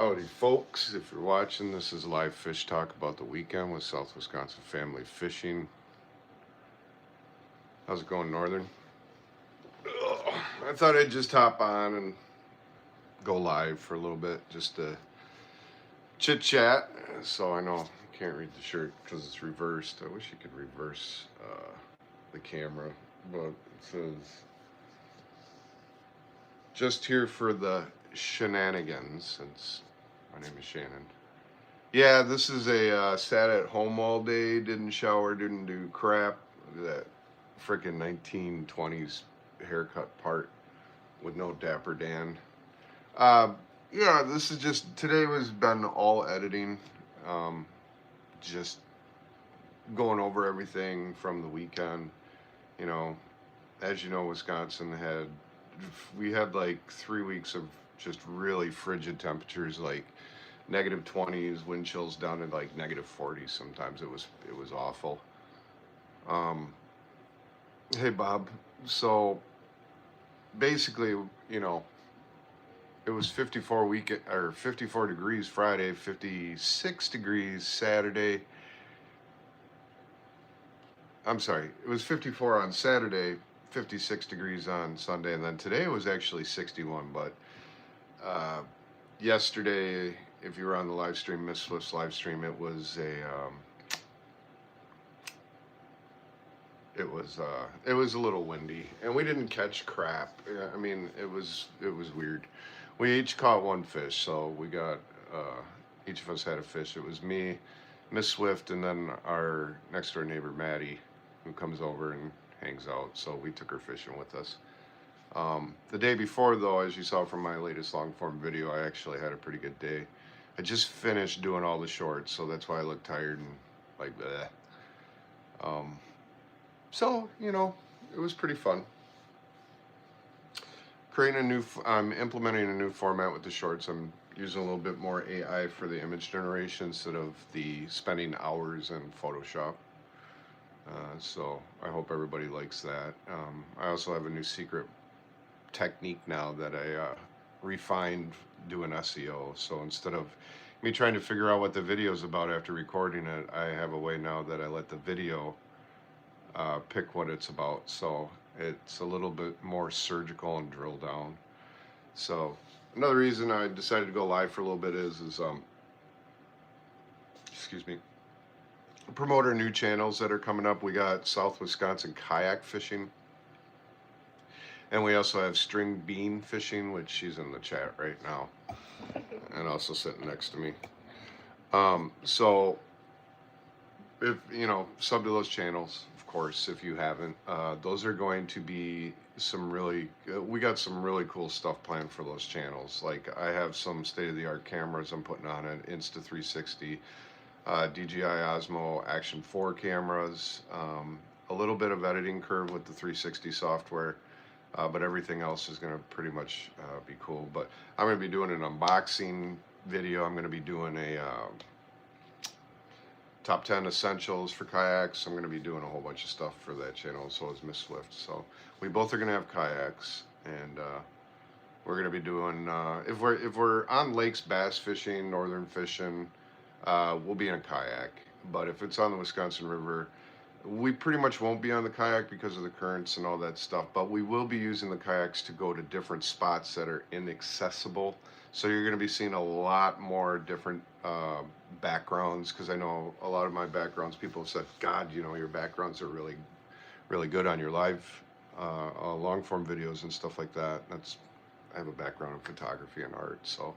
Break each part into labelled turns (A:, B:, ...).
A: Howdy folks, if you're watching, this is live fish talk about the weekend with South Wisconsin Family Fishing. How's it going, Northern? I thought I'd just hop on and go live for a little bit, just to chit chat. So I know you can't read the shirt because it's reversed. I wish you could reverse the camera, but it says, just here for the shenanigans, since my name is Shannon. Yeah, this is a sat at home all day, didn't shower, didn't do crap. Look at that freaking 1920s haircut part with no Dapper Dan. Yeah, this is just, today was been all editing, just going over everything from the weekend. You know, as you know, Wisconsin we had like 3 weeks of just really frigid temperatures, like -20s, wind chills down to like -40s. Sometimes it was awful. Hey Bob, so basically, you know, it was 54 degrees Friday, 56 degrees Saturday. I'm sorry, it was 54 on Saturday, 56 degrees on Sunday, and then today was actually 61. But yesterday, if you were on the live stream, Miss Swift's live stream, it was a little windy, and we didn't catch crap. I mean, it was weird. We each caught one fish, so we got each of us had a fish. It was me, Miss Swift, and then our next door neighbor Maddie, who comes over and hangs out. So we took her fishing with us. The day before, though, as you saw from my latest long form video, I actually had a pretty good day. I just finished doing all the shorts, so that's why I look tired and like bleh. So, you know, it was pretty fun. I'm implementing a new format with the shorts. I'm using a little bit more AI for the image generation instead of the spending hours in Photoshop. So I hope everybody likes that. I also have a new secret technique now that I refined doing SEO. So instead of me trying to figure out what the video is about after recording it, I have a way now that I let the video pick what it's about. So it's a little bit more surgical and drill down. So another reason I decided to go live for a little bit is excuse me, promote our new channels that are coming up. We got South Wisconsin Kayak Fishing, and we also have String Bean Fishing, which she's in the chat right now, and also sitting next to me. So if you know, sub to those channels, of course, if you haven't. Those are going to be we got some really cool stuff planned for those channels. Like, I have some state-of-the-art cameras I'm putting on an Insta360, DJI Osmo Action 4 cameras, a little bit of editing curve with the 360 software, but everything else is going to pretty much be cool. But I'm going to be doing an unboxing video. I'm going to be doing a top 10 essentials for kayaks. I'm going to be doing a whole bunch of stuff for that channel, so is Miss Swift. So we both are going to have kayaks, and we're going to be doing, if we're on lakes bass fishing, northern fishing, we'll be in a kayak. But if it's on the Wisconsin River, we pretty much won't be on the kayak because of the currents and all that stuff, but we will be using the kayaks to go to different spots that are inaccessible. So you're going to be seeing a lot more different backgrounds, because I know a lot of my backgrounds, people have said, God, you know, your backgrounds are really, really good on your live long form videos and stuff like that. I have a background in photography and art, so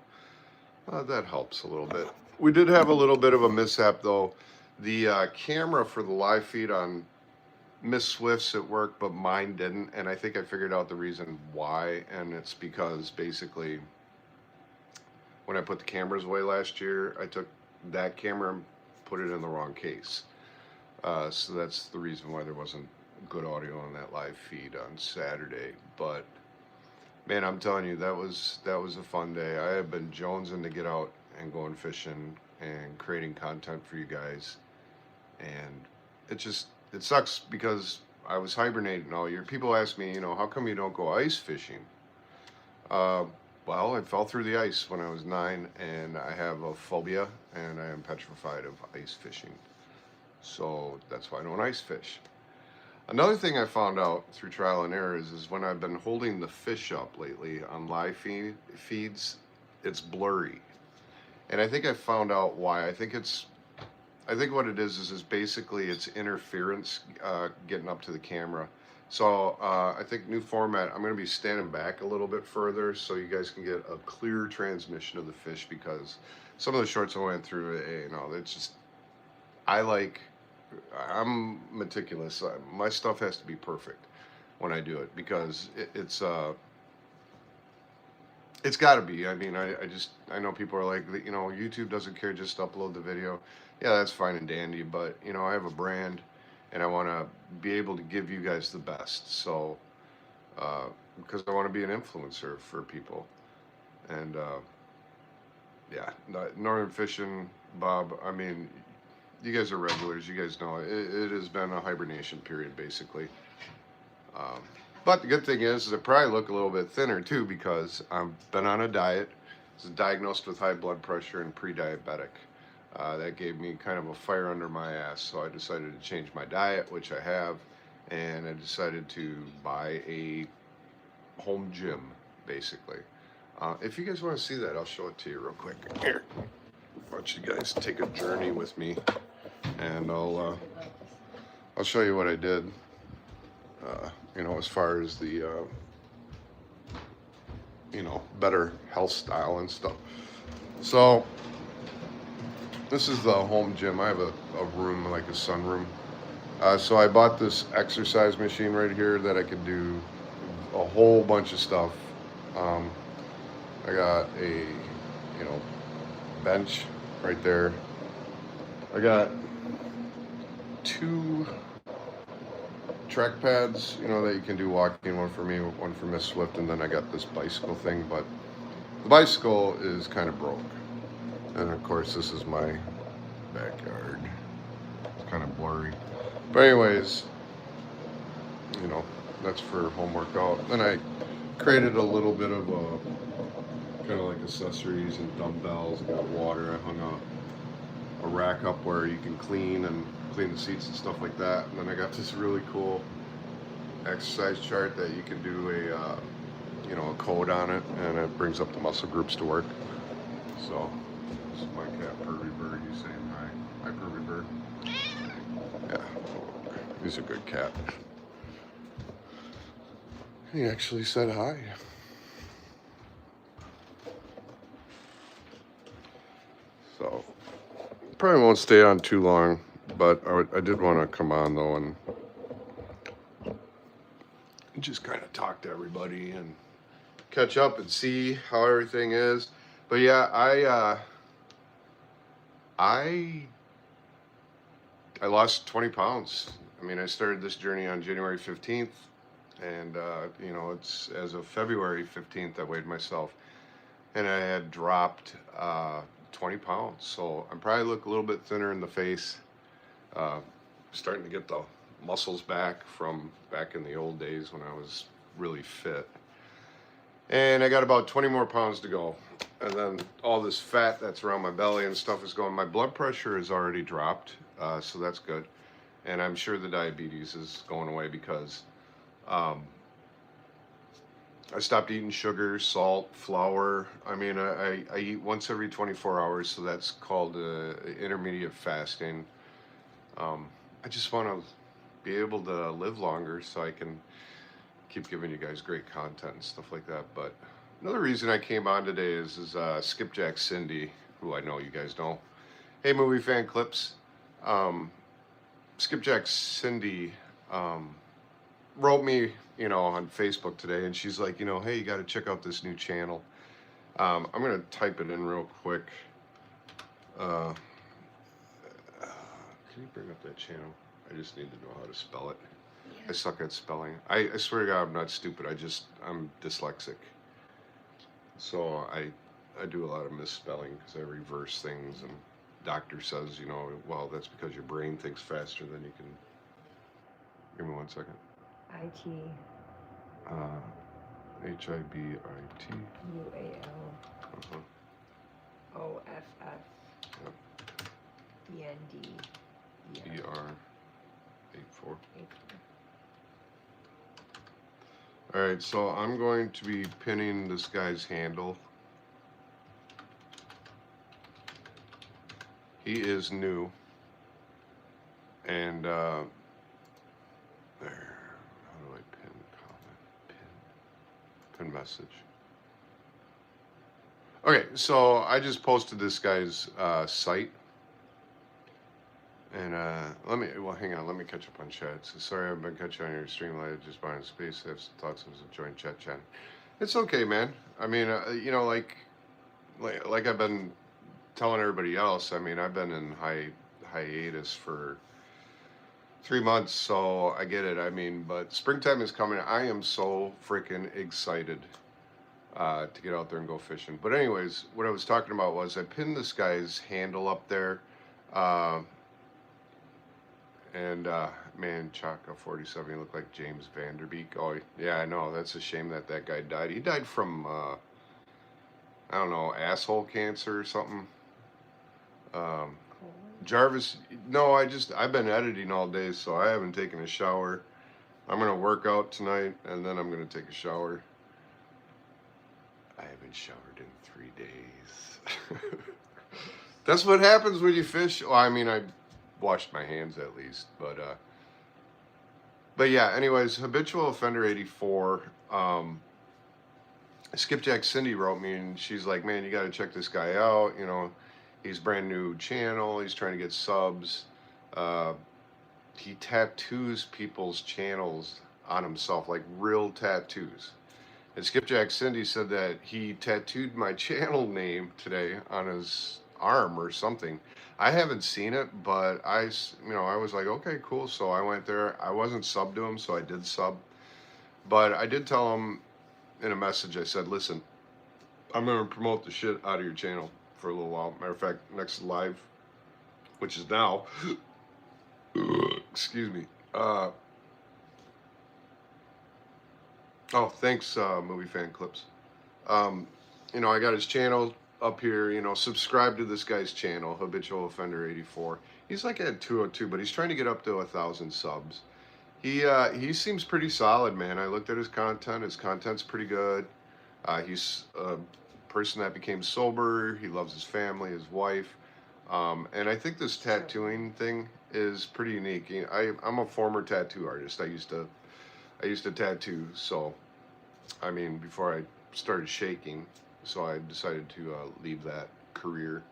A: that helps a little bit. We did have a little bit of a mishap, though. The camera for the live feed on Miss Swift's at work, but mine didn't, and I think I figured out the reason why, and it's because basically when I put the cameras away last year, I took that camera and put it in the wrong case. So that's the reason why there wasn't good audio on that live feed on Saturday. But man, I'm telling you, that was a fun day. I have been jonesing to get out and going fishing and creating content for you guys, and it sucks because I was hibernating all year. People ask me, you know, how come you don't go ice fishing? Well, I fell through the ice when I was 9, and I have a phobia, and I am petrified of ice fishing. So that's why I don't ice fish. Another thing I found out through trial and error is when I've been holding the fish up lately on live feeds, it's blurry. And I think I found out why. I think what it is basically it's interference getting up to the camera. So I think new format, I'm going to be standing back a little bit further so you guys can get a clear transmission of the fish, because some of the shorts I went through, you know, it's just, I'm meticulous. My stuff has to be perfect when I do it, because it's got to be. I mean, I know people are like, you know, YouTube doesn't care, just upload the video. Yeah, that's fine and dandy, but you know, I have a brand, and I want to be able to give you guys the best. So, because I want to be an influencer for people, and yeah, Northern Fishing, Bob. I mean, you guys are regulars. You guys know it has been a hibernation period, basically. Um, but the good thing is I probably look a little bit thinner too, because I've been on a diet. I was diagnosed with high blood pressure and pre-diabetic. That gave me kind of a fire under my ass, so I decided to change my diet, which I have, and I decided to buy a home gym, basically. If you guys want to see that, I'll show it to you real quick. Here, why don't you guys take a journey with me, and I'll show you what I did. You know, as far as the you know, better health style and stuff. So this is the home gym. I have a room, like a sunroom. So I bought this exercise machine right here that I could do a whole bunch of stuff. I got a, you know, bench right there. I got 2 track pads, you know, that you can do walking, one for me, one for Miss Swift, and then I got this bicycle thing, but the bicycle is kind of broke. And of course, this is my backyard. It's kind of blurry. But anyways, you know, that's for home workout. Then I created a little bit of a, kind of like accessories and dumbbells. I got water. I hung a rack up where you can clean the seats and stuff like that. And then I got this really cool exercise chart that you can do a, you know, a code on it, and it brings up the muscle groups to work. So this is my cat, Purdy Bird. He's saying hi. Hi, Purdy Bird. Yeah, he's a good cat. He actually said hi. So probably won't stay on too long, but I did want to come on though and just kind of talk to everybody and catch up and see how everything is. But yeah, I lost 20 pounds. I mean, I started this journey on January 15th, and you know, it's as of February 15th I weighed myself, and I had dropped 20 pounds. So I probably look a little bit thinner in the face, starting to get the muscles back from back in the old days when I was really fit. And I got about 20 more pounds to go. And then all this fat that's around my belly and stuff is going. My blood pressure is already dropped, so that's good. And I'm sure the diabetes is going away, because I stopped eating sugar, salt, flour. I mean, I eat once every 24 hours, so that's called intermediate fasting. I just want to be able to live longer so I can keep giving you guys great content and stuff like that. But another reason I came on today is Skipjack Cindy, who I know you guys know. Hey, movie fan clips. Skipjack Cindy wrote me, you know, on Facebook today, and she's like, you know, hey, you got to check out this new channel. I'm gonna type it in real quick. Can you bring up that channel? I just need to know how to spell it. I suck at spelling. I swear to God, I'm not stupid. I'm dyslexic. So I do a lot of misspelling because I reverse things, and doctor says, you know, well, that's because your brain thinks faster than you can. Give me 1 second.
B: IT.
A: H-I-B-I-T.
B: UALOFF.
A: Yep.
B: END.
A: ER84. Alright, so I'm going to be pinning this guy's handle. He is new. And, there. How do I pin comment? Pin message. Okay, so I just posted this guy's site. And hang on, let me catch up on chat. So sorry I've been catching on your stream live, just buying space. I have some thoughts as a joint chat. It's okay, man. I mean, you know, like I've been telling everybody else, I mean, I've been in hiatus for 3 months, so I get it. I mean, but springtime is coming. I am so freaking excited to get out there and go fishing. But anyways, what I was talking about was I pinned this guy's handle up there. Man, Chaka 47, he looked like James Vanderbeek. Oh, yeah, I know. That's a shame that guy died. He died from, I don't know, asshole cancer or something. Jarvis, no, I've been editing all day, so I haven't taken a shower. I'm going to work out tonight, and then I'm going to take a shower. I haven't showered in 3 days. That's what happens when you fish. Well, I mean, I washed my hands at least, but yeah, anyways, Habitual Offender 84, Skipjack Cindy wrote me, and she's like, man, you got to check this guy out, you know, he's brand new channel, he's trying to get subs, he tattoos people's channels on himself, like real tattoos. And Skipjack Cindy said that he tattooed my channel name today on his arm or something. I haven't seen it, but I was like, okay, cool. So I went there. I wasn't sub to him, so I did sub. But I did tell him in a message, I said, listen, I'm going to promote the shit out of your channel for a little while. Matter of fact, next live, which is now, excuse me. Oh, thanks, Movie Fan Clips. You know, I got his channel up here, you know, subscribe to this guy's channel, Habitual Offender 84. He's like at 202, but he's trying to get up to 1,000 subs. He seems pretty solid, man. I looked at his content. His content's pretty good. He's a person that became sober. He loves his family, his wife. And I think this tattooing thing is pretty unique. You know, I'm a former tattoo artist. I used to tattoo, so I mean, before I started shaking, so I decided to leave that career,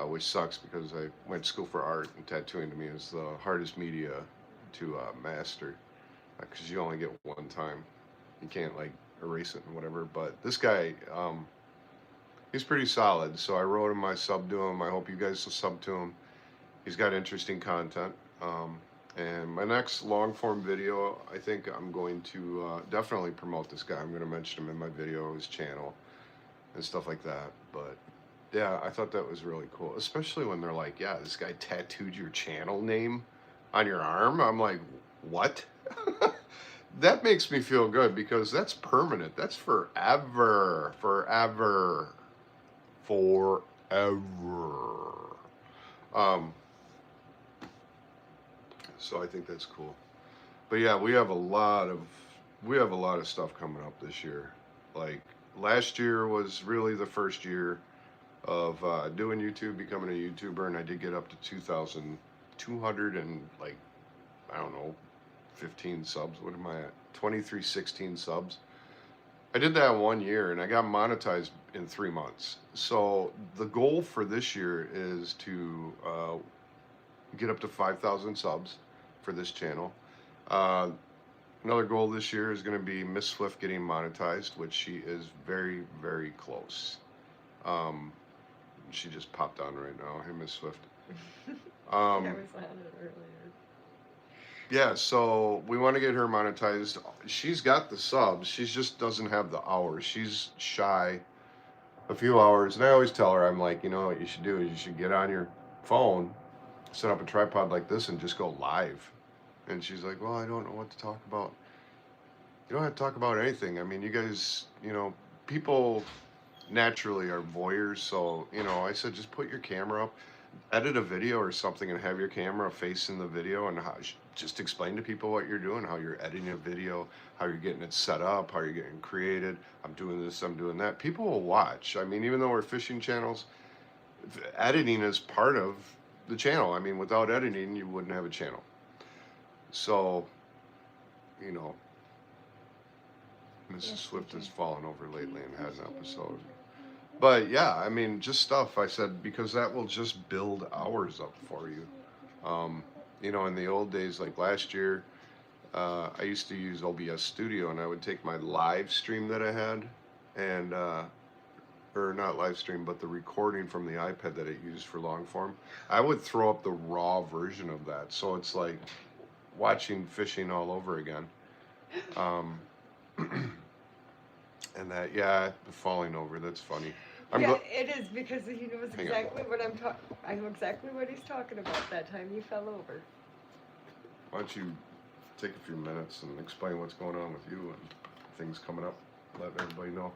A: which sucks because I went to school for art, and tattooing to me is the hardest media to master, because you only get one time. You can't like erase it and whatever. But this guy, he's pretty solid. So I wrote him, I subbed to him. I hope you guys will sub to him. He's got interesting content. And my next long form video, I think I'm going to definitely promote this guy. I'm going to mention him in my video, his channel, and stuff like that. But yeah, I thought that was really cool, especially when they're like, yeah, this guy tattooed your channel name on your arm. I'm like, what? That makes me feel good, because that's permanent. That's forever. So I think that's cool. But yeah, we have a lot of stuff coming up this year. Like last year was really the first year of doing YouTube, becoming a YouTuber, and I did get up to 2,200 and like, I don't know, 15 subs. What am I at? 2316 subs. I did that in 1 year, and I got monetized in 3 months. So the goal for this year is to get up to 5,000 subs for this channel. Another goal this year is going to be Miss Swift getting monetized, which she is very, very close. She just popped on right now. Hey, Miss Swift. Yeah, so we want to get her monetized. She's got the subs. She just doesn't have the hours. She's shy a few hours. And I always tell her, I'm like, you know what you should do is you should get on your phone, set up a tripod like this, and just go live. And she's like, well, I don't know what to talk about. You don't have to talk about anything. I mean, you guys, people naturally are voyeurs. So, I said just put your camera up, edit a video or something, and have your camera facing the video, and just explain to people what you're doing, how you're editing a video, how you're getting it set up, how you're getting created. I'm doing this, I'm doing that. People will watch. I mean, even though we're fishing channels, editing is part of the channel. I mean, without editing, you wouldn't have a channel. So, you know, Mrs. Swift has fallen over lately and had an episode. But yeah, I mean, just stuff I said, because that will just build hours up for you. In the old days, like last year, I used to use OBS Studio, and I would take my live stream that I had, and or not live stream, but the recording from the iPad that it used for long form. I would throw up the raw version of that, so it's like watching fishing all over again. And that, yeah, the falling over, that's funny.
B: It is, because he knows exactly what I know exactly what he's talking about that time he fell over.
A: Why don't you take a few minutes and explain what's going on with you and things coming up? Let everybody know.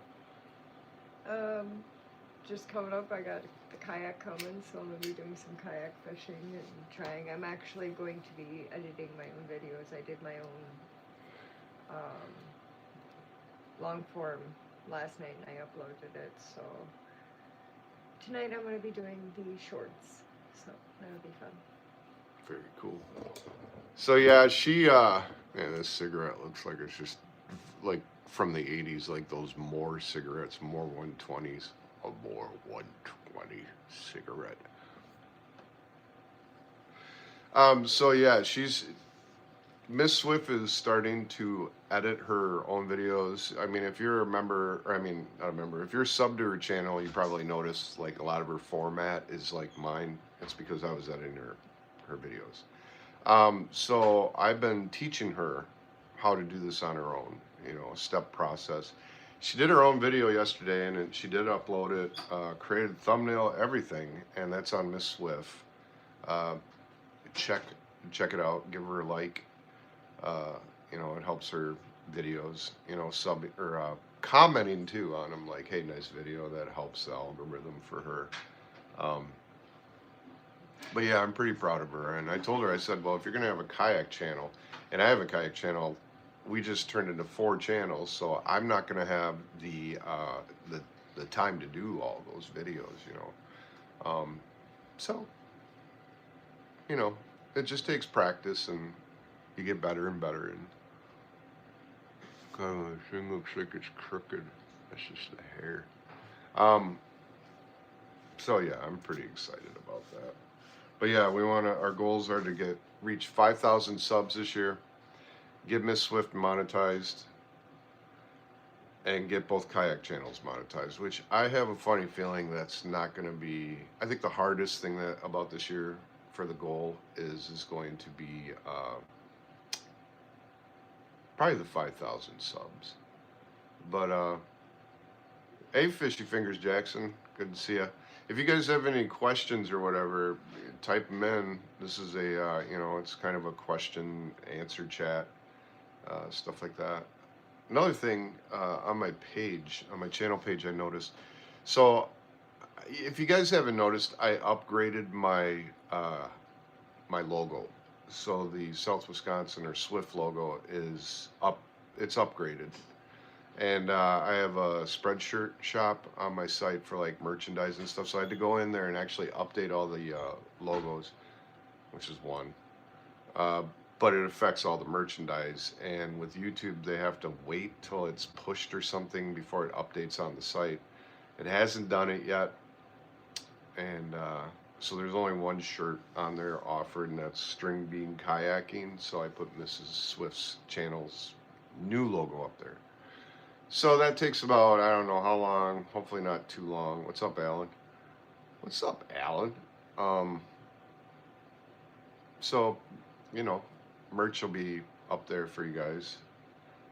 B: Just coming up, I got the kayak coming, so I'm going to be doing some kayak fishing and trying. I'm actually going to be editing my own videos. I did my own long form last night and I uploaded it, so tonight I'm going to be doing the shorts, so that'll be fun.
A: Very cool. So yeah, man, this cigarette looks like it's just like from the 80s, like those More cigarettes, More 120s. A More 120 cigarette. So yeah, Miss Swift is starting to edit her own videos. I mean, if you're a member, or I mean, not a member, if you're sub to her channel, you probably noticed like a lot of her format is like mine. It's because I was editing her videos. So I've been teaching her how to do this on her own, a step process. She did her own video yesterday, and she did upload it, created thumbnail, everything, and that's on Miss Swift. Check it out, give her a like. It helps her videos, sub or commenting too on them, like, hey, nice video. That helps the algorithm for her. But yeah, I'm pretty proud of her. And I told her, I said, well, if you're gonna have a kayak channel, and I have a kayak channel, we just turned into 4 channels, so I'm not gonna have the time to do all those videos, So, it just takes practice, and you get better and better. And God, the thing looks like it's crooked. That's just the hair. So yeah, I'm pretty excited about that. But yeah, our goals are to reach 5,000 subs this year, get Miss Swift monetized, and get both kayak channels monetized, which I have a funny feeling that's not going to be. I think the hardest thing about this year for the goal is going to be probably the 5,000 subs. But hey, Fishy Fingers Jackson, good to see ya. If you guys have any questions or whatever, type them in. This is it's kind of a question answer chat, stuff like that. Another thing, on my channel page, I noticed. So, if you guys haven't noticed, I upgraded my logo. So the South Wisconsin or Swift logo is up. It's upgraded. And I have a Spreadshirt shop on my site for like merchandise and stuff. So I had to go in there and actually update all the logos, which is one. But it affects all the merchandise. And with YouTube, they have to wait till it's pushed or something before it updates on the site. It hasn't done it yet. And so there's only one shirt on there offered, and that's String Bean Kayaking. So I put Mrs. Swift's channel's new logo up there. So that takes about, I don't know how long, hopefully not too long. What's up, Alan? What's up, Alan? So, merch will be up there for you guys.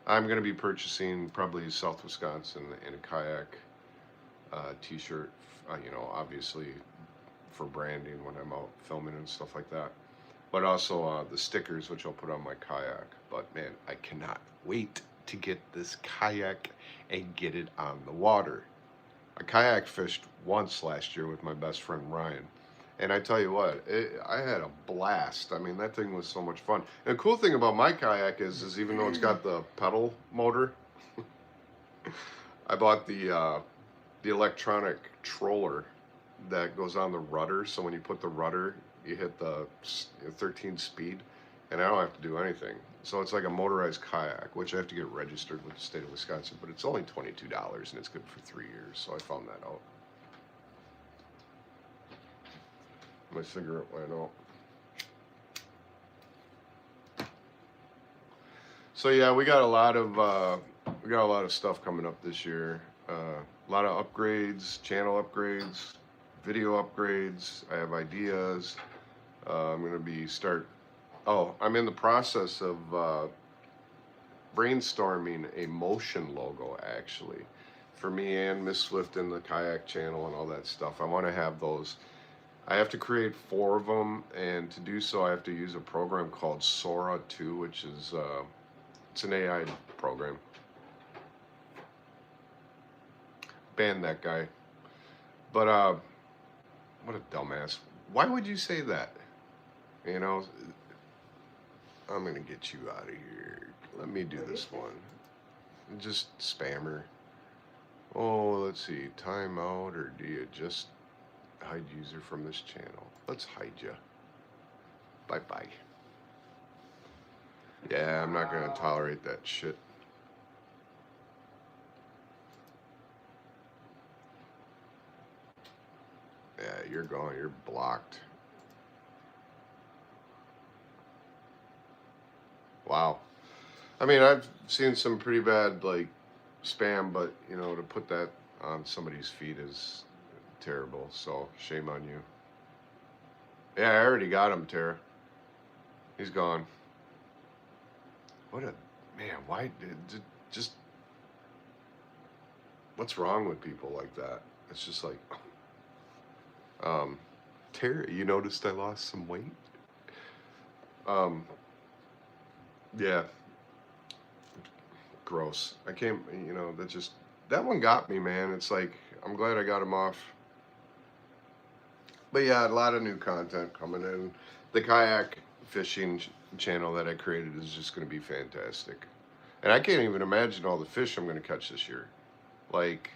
A: I'm going to be purchasing probably South Wisconsin and a kayak t-shirt, obviously for branding when I'm out filming and stuff like that. But also the stickers, which I'll put on my kayak. But man, I cannot wait to get this kayak and get it on the water. I kayak fished once last year with my best friend Ryan. And I tell you what, I had a blast. I mean, that thing was so much fun. And the cool thing about my kayak is even though it's got the pedal motor, I bought the electronic troller that goes on the rudder. So when you put the rudder, you hit the 13 speed, and I don't have to do anything. So it's like a motorized kayak, which I have to get registered with the state of Wisconsin, but it's only $22 and it's good for 3 years. So I found that out. My cigarette went out. So yeah, we got a lot of stuff coming up this year. A lot of upgrades, channel upgrades, video upgrades. I have ideas. I'm gonna be I'm in the process of brainstorming a motion logo actually for me and Miss Swift and the kayak channel and all that stuff. I want to have those. I have to create 4 of them, and to do so I have to use a program called Shoutout, which is it's an AI program. Ban that guy. But what a dumbass. Why would you say that? You know, I'm gonna get you out of here. Let me do this one. Just spammer. Oh, let's see. Timeout, or do you just hide user from this channel? Let's hide you. Bye-bye. Yeah, I'm not gonna tolerate that shit. Yeah, you're gone. You're blocked. Wow. I mean, I've seen some pretty bad, like, spam, but, you know, to put that on somebody's feed is terrible, so shame on you. Yeah, I already got him, Tara. He's gone. What a... Man, why... Just... What's wrong with people like that? It's just like... Tara, you noticed I lost some weight? Yeah. Gross. I can't, you know, that one got me, man. It's like, I'm glad I got him off. But yeah, a lot of new content coming in. The kayak fishing channel that I created is just going to be fantastic. And I can't even imagine all the fish I'm going to catch this year. Like,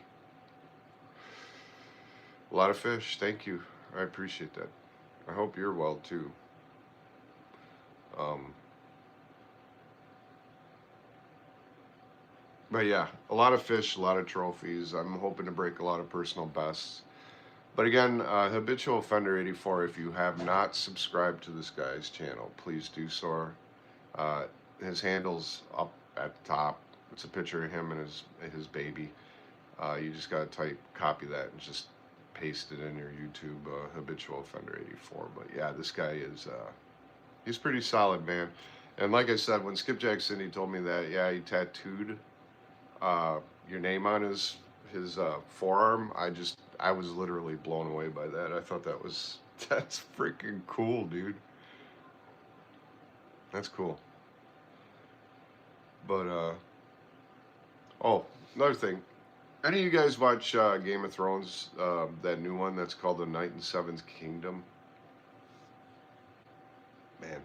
A: a lot of fish. Thank you. I appreciate that. I hope you're well too. But yeah, a lot of fish, a lot of trophies. I'm hoping to break a lot of personal bests. But again, Habitual Offender 84, if you have not subscribed to this guy's channel, please do so. His handle's up at the top. It's a picture of him and his baby. You just gotta copy that and just paste it in your YouTube, Habitual Offender 84. But yeah, this guy is, he's pretty solid, man. And like I said, when Skipjack Cindy told me that, yeah, he tattooed your name on his forearm, I was literally blown away by that. I thought that's freaking cool, dude. That's cool. But oh, another thing. Any of you guys watch Game of Thrones, that new one that's called The Night in Seven's Kingdom? Man.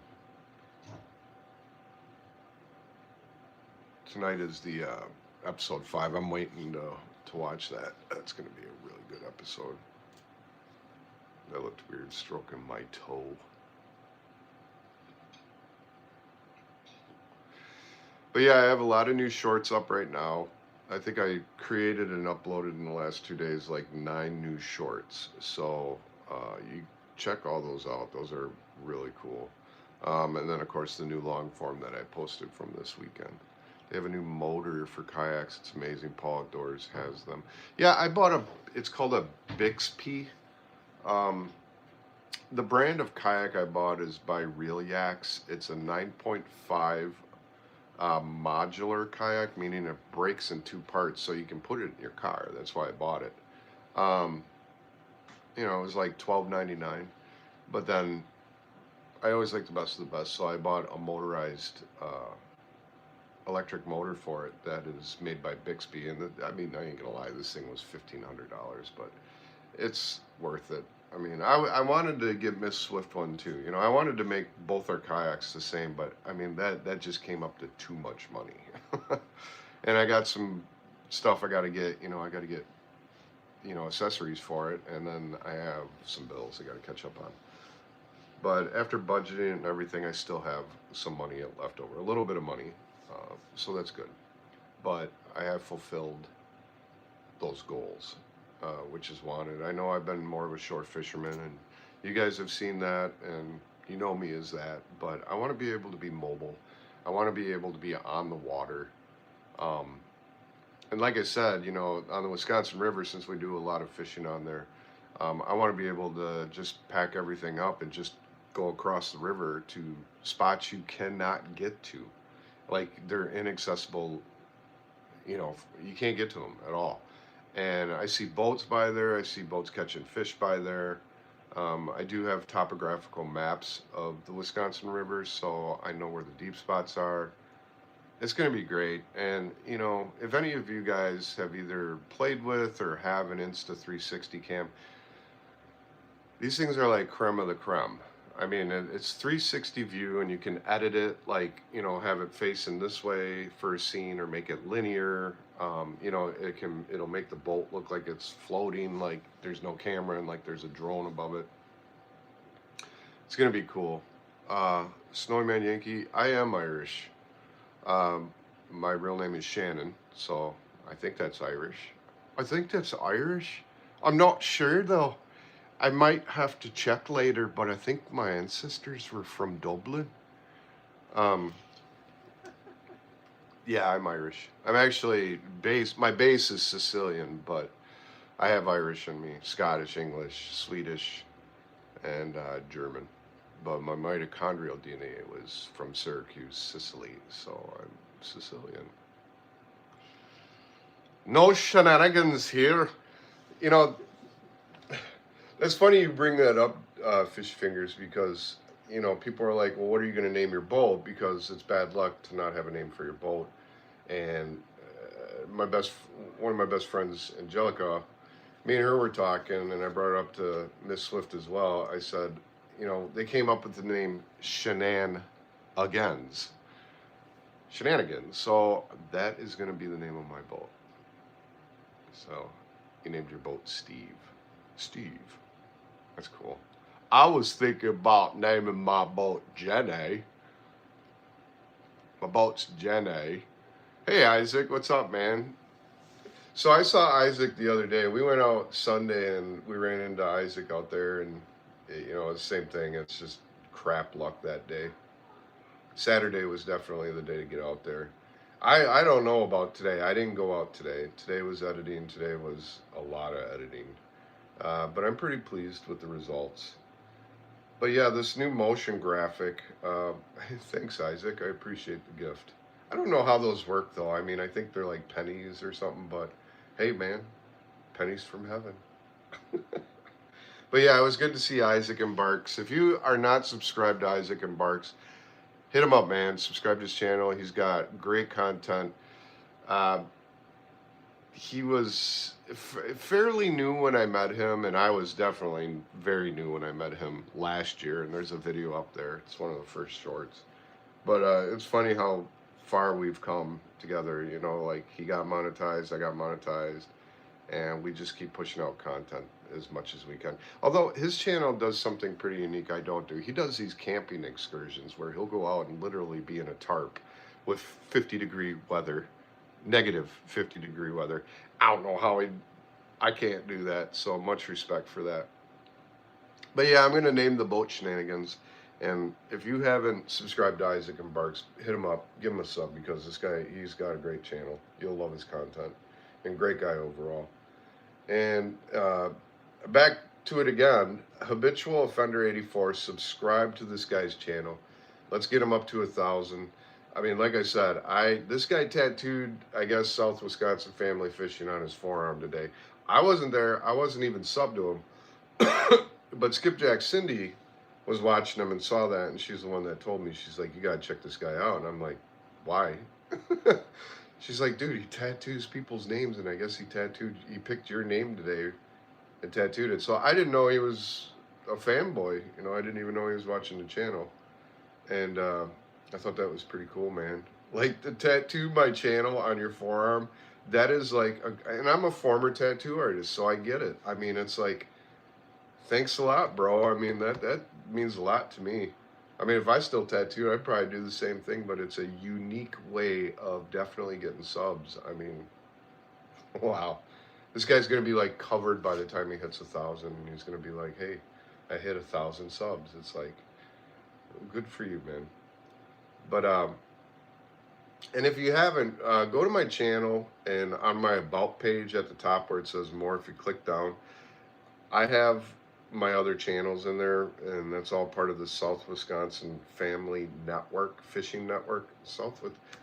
A: Tonight is the episode 5. I'm waiting to watch that. That's going to be a really good episode. That looked weird, stroking my toe. But yeah, I have a lot of new shorts up right now. I think I created and uploaded in the last 2 days like 9 new shorts. So you check all those out. Those are really cool. And then of course the new long form that I posted from this weekend. They have a new motor for kayaks. It's amazing. Paul Outdoors has them. Yeah, I bought it's called a Bixby. The brand of kayak I bought is by Real Yaks. It's a 9.5 modular kayak, meaning it breaks in 2 parts, so you can put it in your car. That's why I bought it. You know, it was like $12.99. But then I always like the best of the best, so I bought a motorized electric motor for it that is made by Bixby. And I mean, I ain't gonna lie, this thing was $1,500, but it's worth it. I mean, I wanted to get Miss Swift one too. You know, I wanted to make both our kayaks the same, but I mean, that just came up to too much money. And I got some stuff I got to get, I got to get, accessories for it. And then I have some bills I got to catch up on. But after budgeting and everything, I still have some money left over, a little bit of money. So that's good. But I have fulfilled those goals, which is wanted. I know I've been more of a shore fisherman, and you guys have seen that, and you know me as that. But I want to be able to be mobile. I want to be able to be on the water. And like I said, on the Wisconsin River, since we do a lot of fishing on there, I want to be able to just pack everything up and just go across the river to spots you cannot get to. Like, they're inaccessible, you can't get to them at all. And I see boats by there. I see boats catching fish by there. I do have topographical maps of the Wisconsin River, so I know where the deep spots are. It's going to be great. And, if any of you guys have either played with or have an Insta360 cam, these things are like creme of the creme. I mean, it's 360 view, and you can edit it, like, have it facing this way for a scene, or make it linear. It'll make the boat look like it's floating, like there's no camera and like there's a drone above it. It's gonna be cool. Snowy Man Yankee, I am Irish. My real name is Shannon, so I think that's Irish. I'm not sure though. I might have to check later, but I think my ancestors were from Dublin. Yeah, I'm Irish. I'm actually my base is Sicilian, but I have Irish in me, Scottish, English, Swedish, and German. But my mitochondrial DNA was from Syracuse, Sicily, so I'm Sicilian. No shenanigans here. It's funny you bring that up, Fish Fingers, because, people are like, well, what are you going to name your boat? Because it's bad luck to not have a name for your boat. And one of my best friends, Angelica, me and her were talking, and I brought it up to Miss Swift as well. I said, they came up with the name Shenanigans. So that is going to be the name of my boat. So you named your boat Steve. Steve. That's cool. I was thinking about naming my boat Jenny. My boat's Jenny. Hey Isaac, what's up, man? So I saw Isaac the other day. We went out Sunday and we ran into Isaac out there, and it's the same thing. It's just crap luck that day. Saturday was definitely the day to get out there. I don't know about today. I didn't go out today. Today was editing. Today was a lot of editing. But I'm pretty pleased with the results. But yeah, this new motion graphic, thanks Isaac, I appreciate the gift. I don't know how those work though. I mean, I think they're like pennies or something, but hey man, pennies from heaven. But yeah, it was good to see Isaac and Barks. If you are not subscribed to Isaac and Barks, hit him up, man. Subscribe to his channel. He's got great content. He was fairly new when I met him, and I was definitely very new when I met him last year, and there's a video up there. It's one of the first shorts. But it's funny how far we've come together, like he got monetized, I got monetized, and we just keep pushing out content as much as we can. Although his channel does something pretty unique I don't do. He does these camping excursions where he'll go out and literally be in a tarp with 50-degree weather. Negative 50-degree weather. I don't know how I can't do that, so much respect for that. But yeah, I'm going to name the boat Shenanigans, and if you haven't subscribed to Isaac and Barks, hit him up, give him a sub, because this guy, he's got a great channel. You'll love his content, and great guy overall. And back to it again, Habitual Offender 84, subscribe to this guy's channel. Let's get him up to 1,000. I mean, like I said, this guy tattooed, I guess, South Wisconsin Family Fishing on his forearm today. I wasn't there. I wasn't even sub to him. But Skipjack Cindy was watching him and saw that, and she's the one that told me. She's like, you got to check this guy out. And I'm like, why? She's like, dude, he tattoos people's names, and I guess he picked your name today and tattooed it. So I didn't know he was a fanboy. You know, I didn't even know he was watching the channel. And I thought that was pretty cool, man. Like, to tattoo my channel on your forearm, that is like, and I'm a former tattoo artist, so I get it. I mean, it's like, thanks a lot, bro. I mean, that means a lot to me. I mean, if I still tattoo, I'd probably do the same thing, but it's a unique way of definitely getting subs. I mean, wow. This guy's going to be like covered by the time he hits 1,000, and he's going to be like, hey, I hit 1,000 subs. It's like, good for you, man. But, and if you haven't, go to my channel, and on my About page at the top where it says more, if you click down, I have my other channels in there, and that's all part of the South Wisconsin Family Network, Fishing Network. I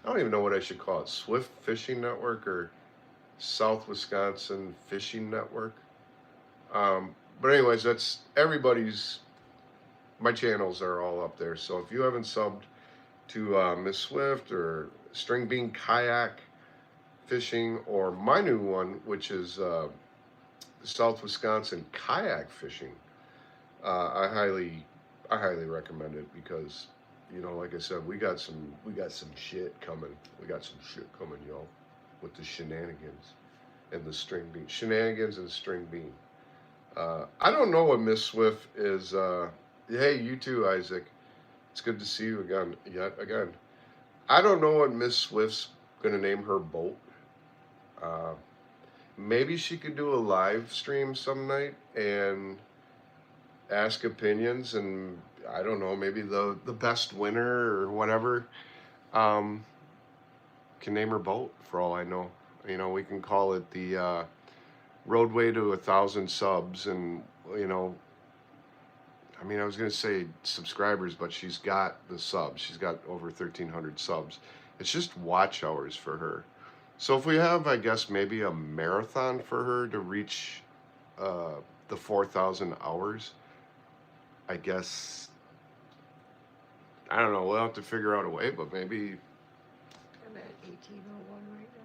A: don't even know what I should call it, Swift Fishing Network or South Wisconsin Fishing Network. But anyways, that's everybody's, my channels are all up there. So if you haven't subbed to Miss Swift or String Bean Kayak Fishing, or my new one, which is South Wisconsin Kayak Fishing, I highly recommend it, because, you know, like I said, we got some shit coming. We got some shit coming, y'all, with the shenanigans and the string bean. Shenanigans and string bean. I don't know what Miss Swift is. Hey, you too, Isaac. It's good to see you again. Yet again. I don't know what Miss Swift's gonna name her boat. Maybe she could do a live stream some night and ask opinions, and I don't know, maybe the best winner or whatever can name her boat, for all I know. You know, we can call it the Roadway to 1,000 subs, and, you know, I mean, I was going to say subscribers, but she's got the subs. She's got over 1,300 subs. It's just watch hours for her. So if we have, I guess, maybe a marathon for her to reach the 4,000 hours, I guess, I don't know, we'll have to figure out a way, but maybe...
B: I'm at 1801 right now.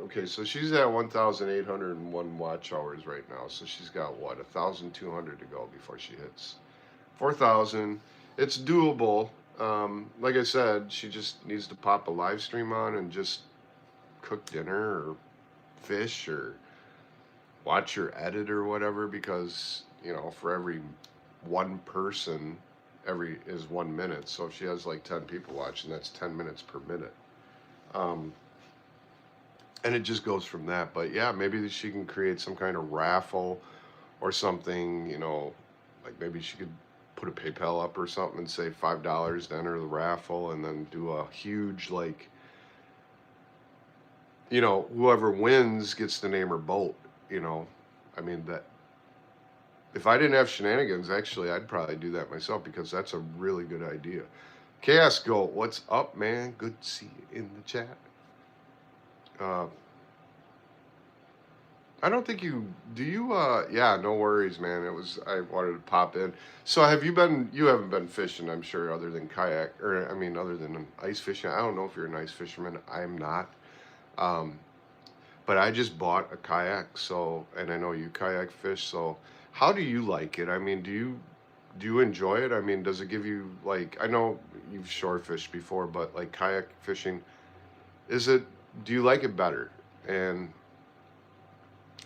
A: Okay, so she's at 1,801 watch hours right now. So she's got, what, 1,200 to go before she hits 4,000. It's doable. Like I said, she just needs to pop a live stream on and just cook dinner or fish or watch her edit or whatever, because, you know, for every one person, is 1 minute. So if she has like 10 people watching, that's 10 minutes per minute. And it just goes from that. But yeah, maybe she can create some kind of raffle or something, you know, like maybe she could put a PayPal up or something and say $5 to enter the raffle, and then do a huge, like, you know, whoever wins gets to name her boat, you know. I mean, that, if I didn't have shenanigans, actually, I'd probably do that myself, because that's a really good idea. Chaos Goat, what's up, man? Good to see you in the chat. I don't think you yeah, no worries, man. I wanted to pop in. So you haven't been fishing, I'm sure, other than kayak, or I mean, other than ice fishing. I don't know if you're an ice fisherman. I'm not. But I just bought a kayak, so, and I know you kayak fish, so how do you like it? I mean, do you enjoy it? I mean, does it give you, like, I know you've shore fished before, but like kayak fishing, do you like it better? And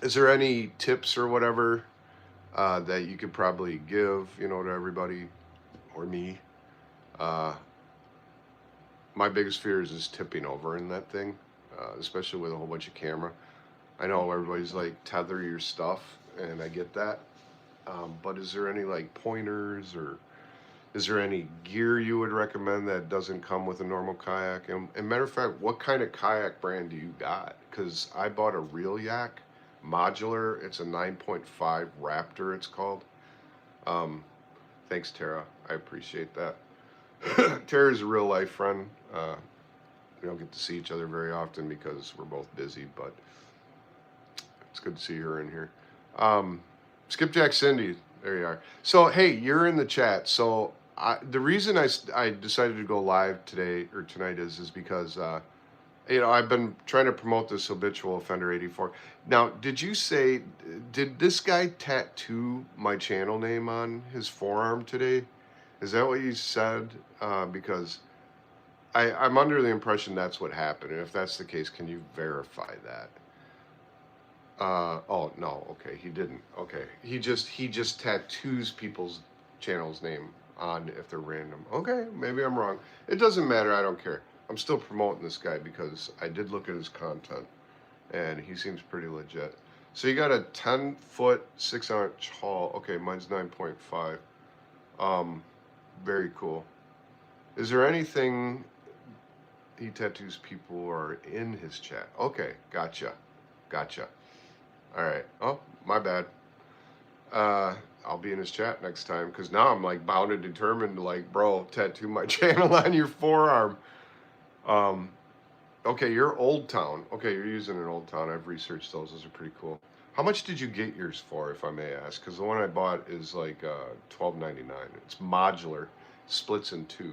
A: is there any tips or whatever that you could probably give, you know, to everybody or me? My biggest fear is tipping over in that thing, especially with a whole bunch of camera. I know everybody's like, tether your stuff, and I get that. But is there any like pointers, or is there any gear you would recommend that doesn't come with a normal kayak? And matter of fact, what kind of kayak brand do you got? Because I bought a Real Yak modular. It's a 9.5 Raptor, it's called. Thanks, Tara. I appreciate that. Tara's a real life friend. We don't get to see each other very often because we're both busy, but it's good to see her in here. Skipjack Cindy, there you are. So, hey, you're in the chat. So the reason I decided to go live today or tonight is because I've been trying to promote this Habitual Offender 84. Now, did this guy tattoo my channel name on his forearm today? Is that what you said? Because I'm under the impression that's what happened. And if that's the case, can you verify that? Oh no, okay, he didn't. Okay, he just tattoos people's channel's name on if they're random. Okay, maybe I'm wrong. It doesn't matter. I don't care. I'm still promoting this guy because I did look at his content, and he seems pretty legit. So you got a 10-foot, 6-inch haul. Okay, mine's 9.5. Very cool. Is there anything he tattoos people who are in his chat? Okay, gotcha. All right. Oh, my bad. I'll be in his chat next time because now I'm like bound and determined to like, bro, tattoo my channel on your forearm. Okay, you're Old Town. Okay, you're using an Old Town. I've researched those. Those are pretty cool. How much did you get yours for, if I may ask? Because the one I bought is like $12.99. It's modular, splits in two.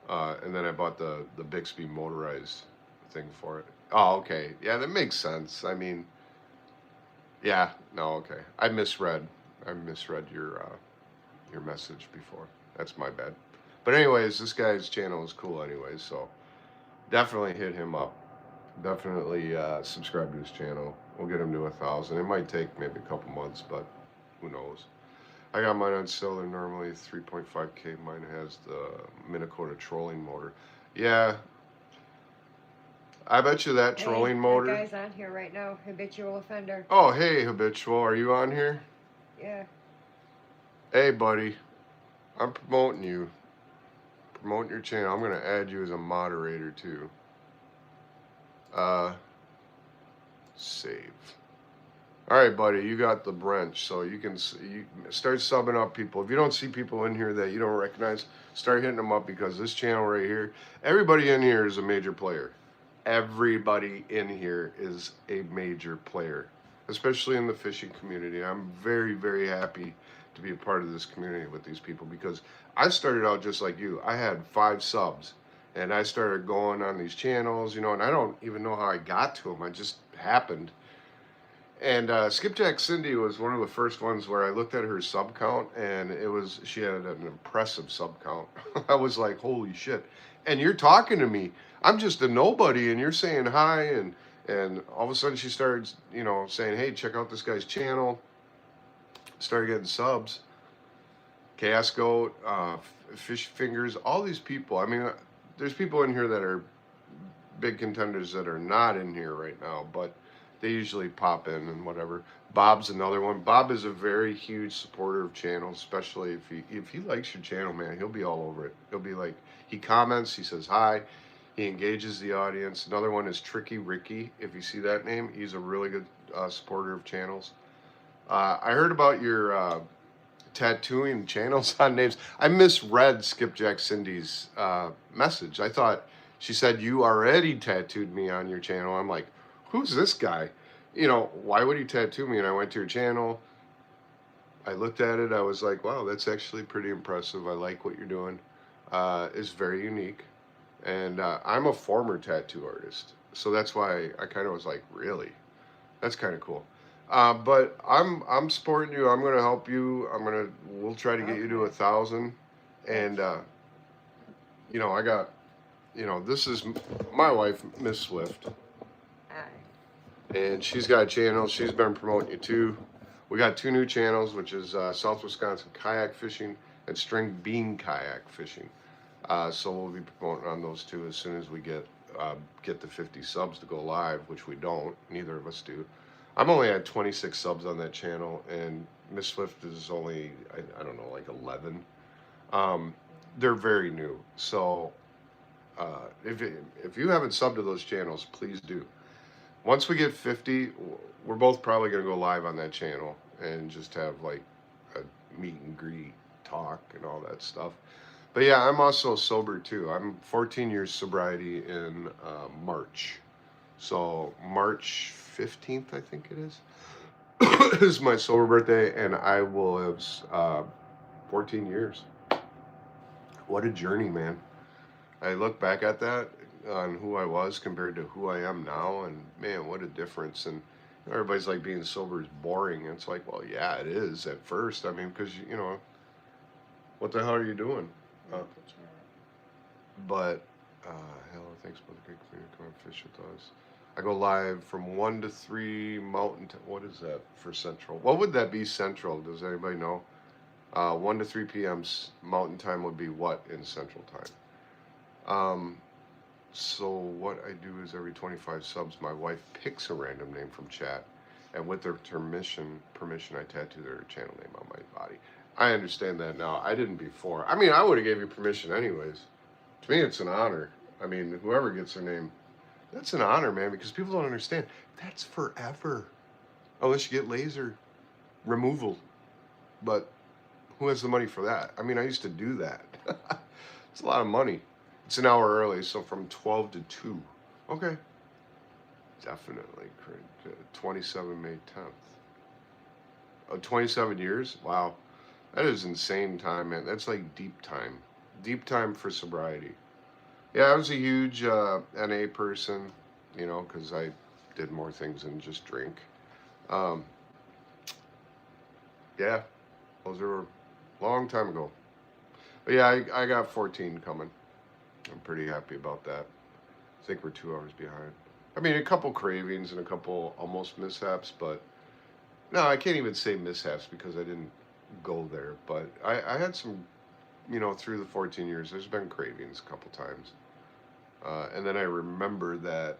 A: And then I bought the Bixby motorized thing for it. Oh, okay. Yeah, that makes sense. I mean, yeah, no, okay. I misread your message before. That's my bad. But anyways, this guy's channel is cool anyways, so definitely hit him up. Definitely subscribe to his channel. We'll get him to 1,000. It might take maybe a couple months, but who knows. I got mine on sale. They're normally 3.5K. Mine has the Minnesota trolling motor. Yeah, I bet you that trolling motor.
B: That guy's on here right now. Habitual offender.
A: Oh, hey, Habitual. Are you on here?
B: Yeah.
A: Hey, buddy. I'm promoting you. Promoting your channel. I'm going to add you as a moderator, too. Save. All right, buddy. You got the branch, so you start subbing up people. If you don't see people in here that you don't recognize, start hitting them up because this channel right here, everybody in here is a major player. Everybody in here is a major player, especially in the fishing community. I'm very, very happy to be a part of this community with these people because I started out just like you. I had 5 subs and I started going on these channels, and I don't even know how I got to them. I just happened. And Skipjack Cindy was one of the first ones where I looked at her sub count, and she had an impressive sub count. I was like, holy shit. And you're talking to me. I'm just a nobody, and you're saying hi, and all of a sudden she started, saying, hey, check out this guy's channel. Started getting subs. Casco, Fish Fingers, all these people. I mean, there's people in here that are big contenders that are not in here right now, but they usually pop in and whatever. Bob's another one. Bob is a very huge supporter of channels, especially if he likes your channel, man. He'll be all over it. He'll be like, he comments, he says hi, he engages the audience. Another one is Tricky Ricky. If you see that name, he's a really good supporter of channels. I heard about your tattooing channels on names. I misread Skipjack Cindy's message. I thought she said you already tattooed me on your channel. I'm like, who's this guy? Why would he tattoo me? And I went to your channel. I looked at it. I was like, wow, that's actually pretty impressive. I like what you're doing. It's very unique. And I'm a former tattoo artist. So that's why I kind of was like, really? That's kind of cool. But I'm supporting you. I'm going to help you. We'll try to get you to 1,000. And, I got, this is my wife, Miss Swift. And she's got a channel. She's been promoting you too. We got 2 new channels, which is South Wisconsin Kayak Fishing and String Bean Kayak Fishing. So we'll be promoting on those 2 as soon as we get the 50 subs to go live, which we don't. Neither of us do. I'm only at 26 subs on that channel, and Miss Swift is only, I don't know, like 11. They're very new. So if you haven't subbed to those channels, please do. Once we get 50, we're both probably going to go live on that channel and just have like a meet and greet talk and all that stuff. But yeah, I'm also sober too. I'm 14 years sobriety in March. So March 15th, I think it is, is my sober birthday, and I will have 14 years. What a journey, man. I look back at that on who I was compared to who I am now, and man, what a difference. And everybody's like being sober is boring. It's like, well, yeah, it is at first. I mean, because, what the hell are you doing?
B: Read
A: Uh,
B: the chat.
A: but, hell, thanks for the great community. Come and fish with us. I go live from 1 to 3 Mountain Time. What is that for Central? What would that be Central? Does anybody know? 1 to 3 p.m. Mountain Time would be what in Central Time? So what I do is every 25 subs, my wife picks a random name from chat, and with their permission, I tattoo their channel name on my body. I understand that now. I didn't before. I mean, I would have gave you permission anyways. To me, it's an honor. I mean, whoever gets their name, that's an honor, man, because people don't understand. That's forever. Unless you get laser removal. But who has the money for that? I mean, I used to do that. It's a lot of money. It's an hour early, so from 12 to 2. Okay. Definitely. 27 May 10th. Oh, 27 years? Wow. That is insane time, man. That's like deep time. Deep time for sobriety. Yeah, I was a huge NA person, because I did more things than just drink. Um, yeah, those were a long time ago. But yeah, I got 14 coming. I'm pretty happy about that. I think we're 2 hours behind. I mean, a couple cravings and a couple almost mishaps, but no, I can't even say mishaps because I didn't go there. But I had some, through the 14 years, there's been cravings a couple times. And then I remember that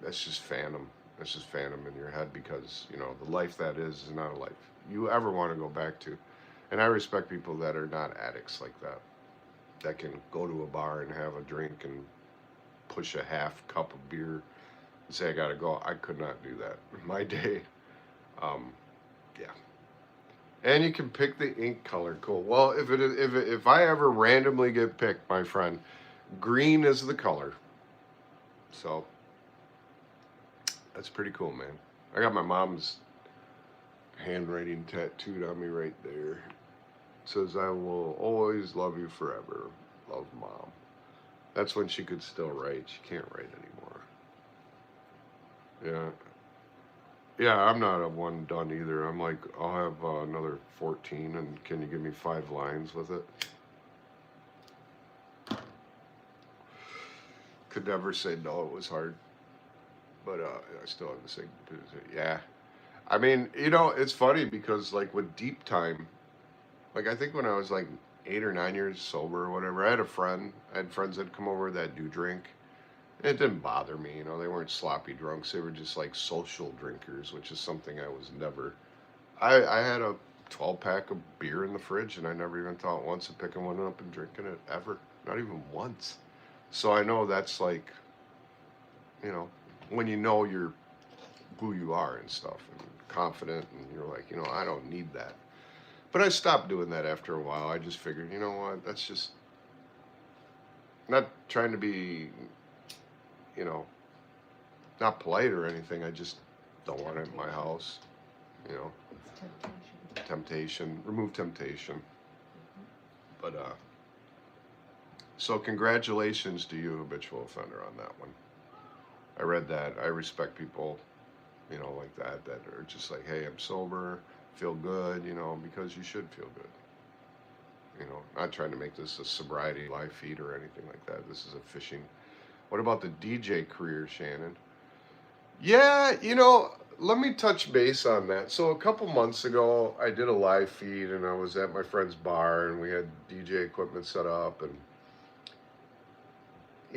A: that's just phantom. That's just phantom in your head because, the life that is not a life you ever want to go back to. And I respect people that are not addicts like that can go to a bar and have a drink and push a half cup of beer and say, I gotta go. I could not do that in my day. Yeah. And you can pick the ink color. Cool. Well, if I ever randomly get picked, my friend, green is the color. So that's pretty cool, man. I got my mom's handwriting tattooed on me right there. It says, I will always love you forever. Love, Mom. That's when she could still write. She can't write anymore. Yeah. Yeah, I'm not a one done either. I'm like, I'll have another 14, and can you give me 5 lines with it? Could never say no. It was hard. But I still have the same. Yeah. I mean, it's funny because, like, with deep time, like, I think when I was, like, 8 or 9 years sober or whatever, I had friends that come over that do drink. It didn't bother me, they weren't sloppy drunks. They were just, like, social drinkers, which is something I was never. I had a 12-pack of beer in the fridge, and I never even thought once of picking one up and drinking it, ever. Not even once. So I know that's, like, when you're who you are and stuff, and confident, and you're like, I don't need that. But I stopped doing that after a while. I just figured, you know what, that's just not trying to be, not polite or anything. I just don't want it in my house,
B: It's temptation.
A: temptation, remove temptation. But, so congratulations to you, habitual offender, on that one. I read that. I respect people, like that are just like, hey, I'm sober, feel good, because you should feel good. Not trying to make this a sobriety live feed or anything like that. This is a fishing. What about the DJ career, Shannon? Yeah, let me touch base on that. So a couple months ago, I did a live feed, and I was at my friend's bar, and we had DJ equipment set up, and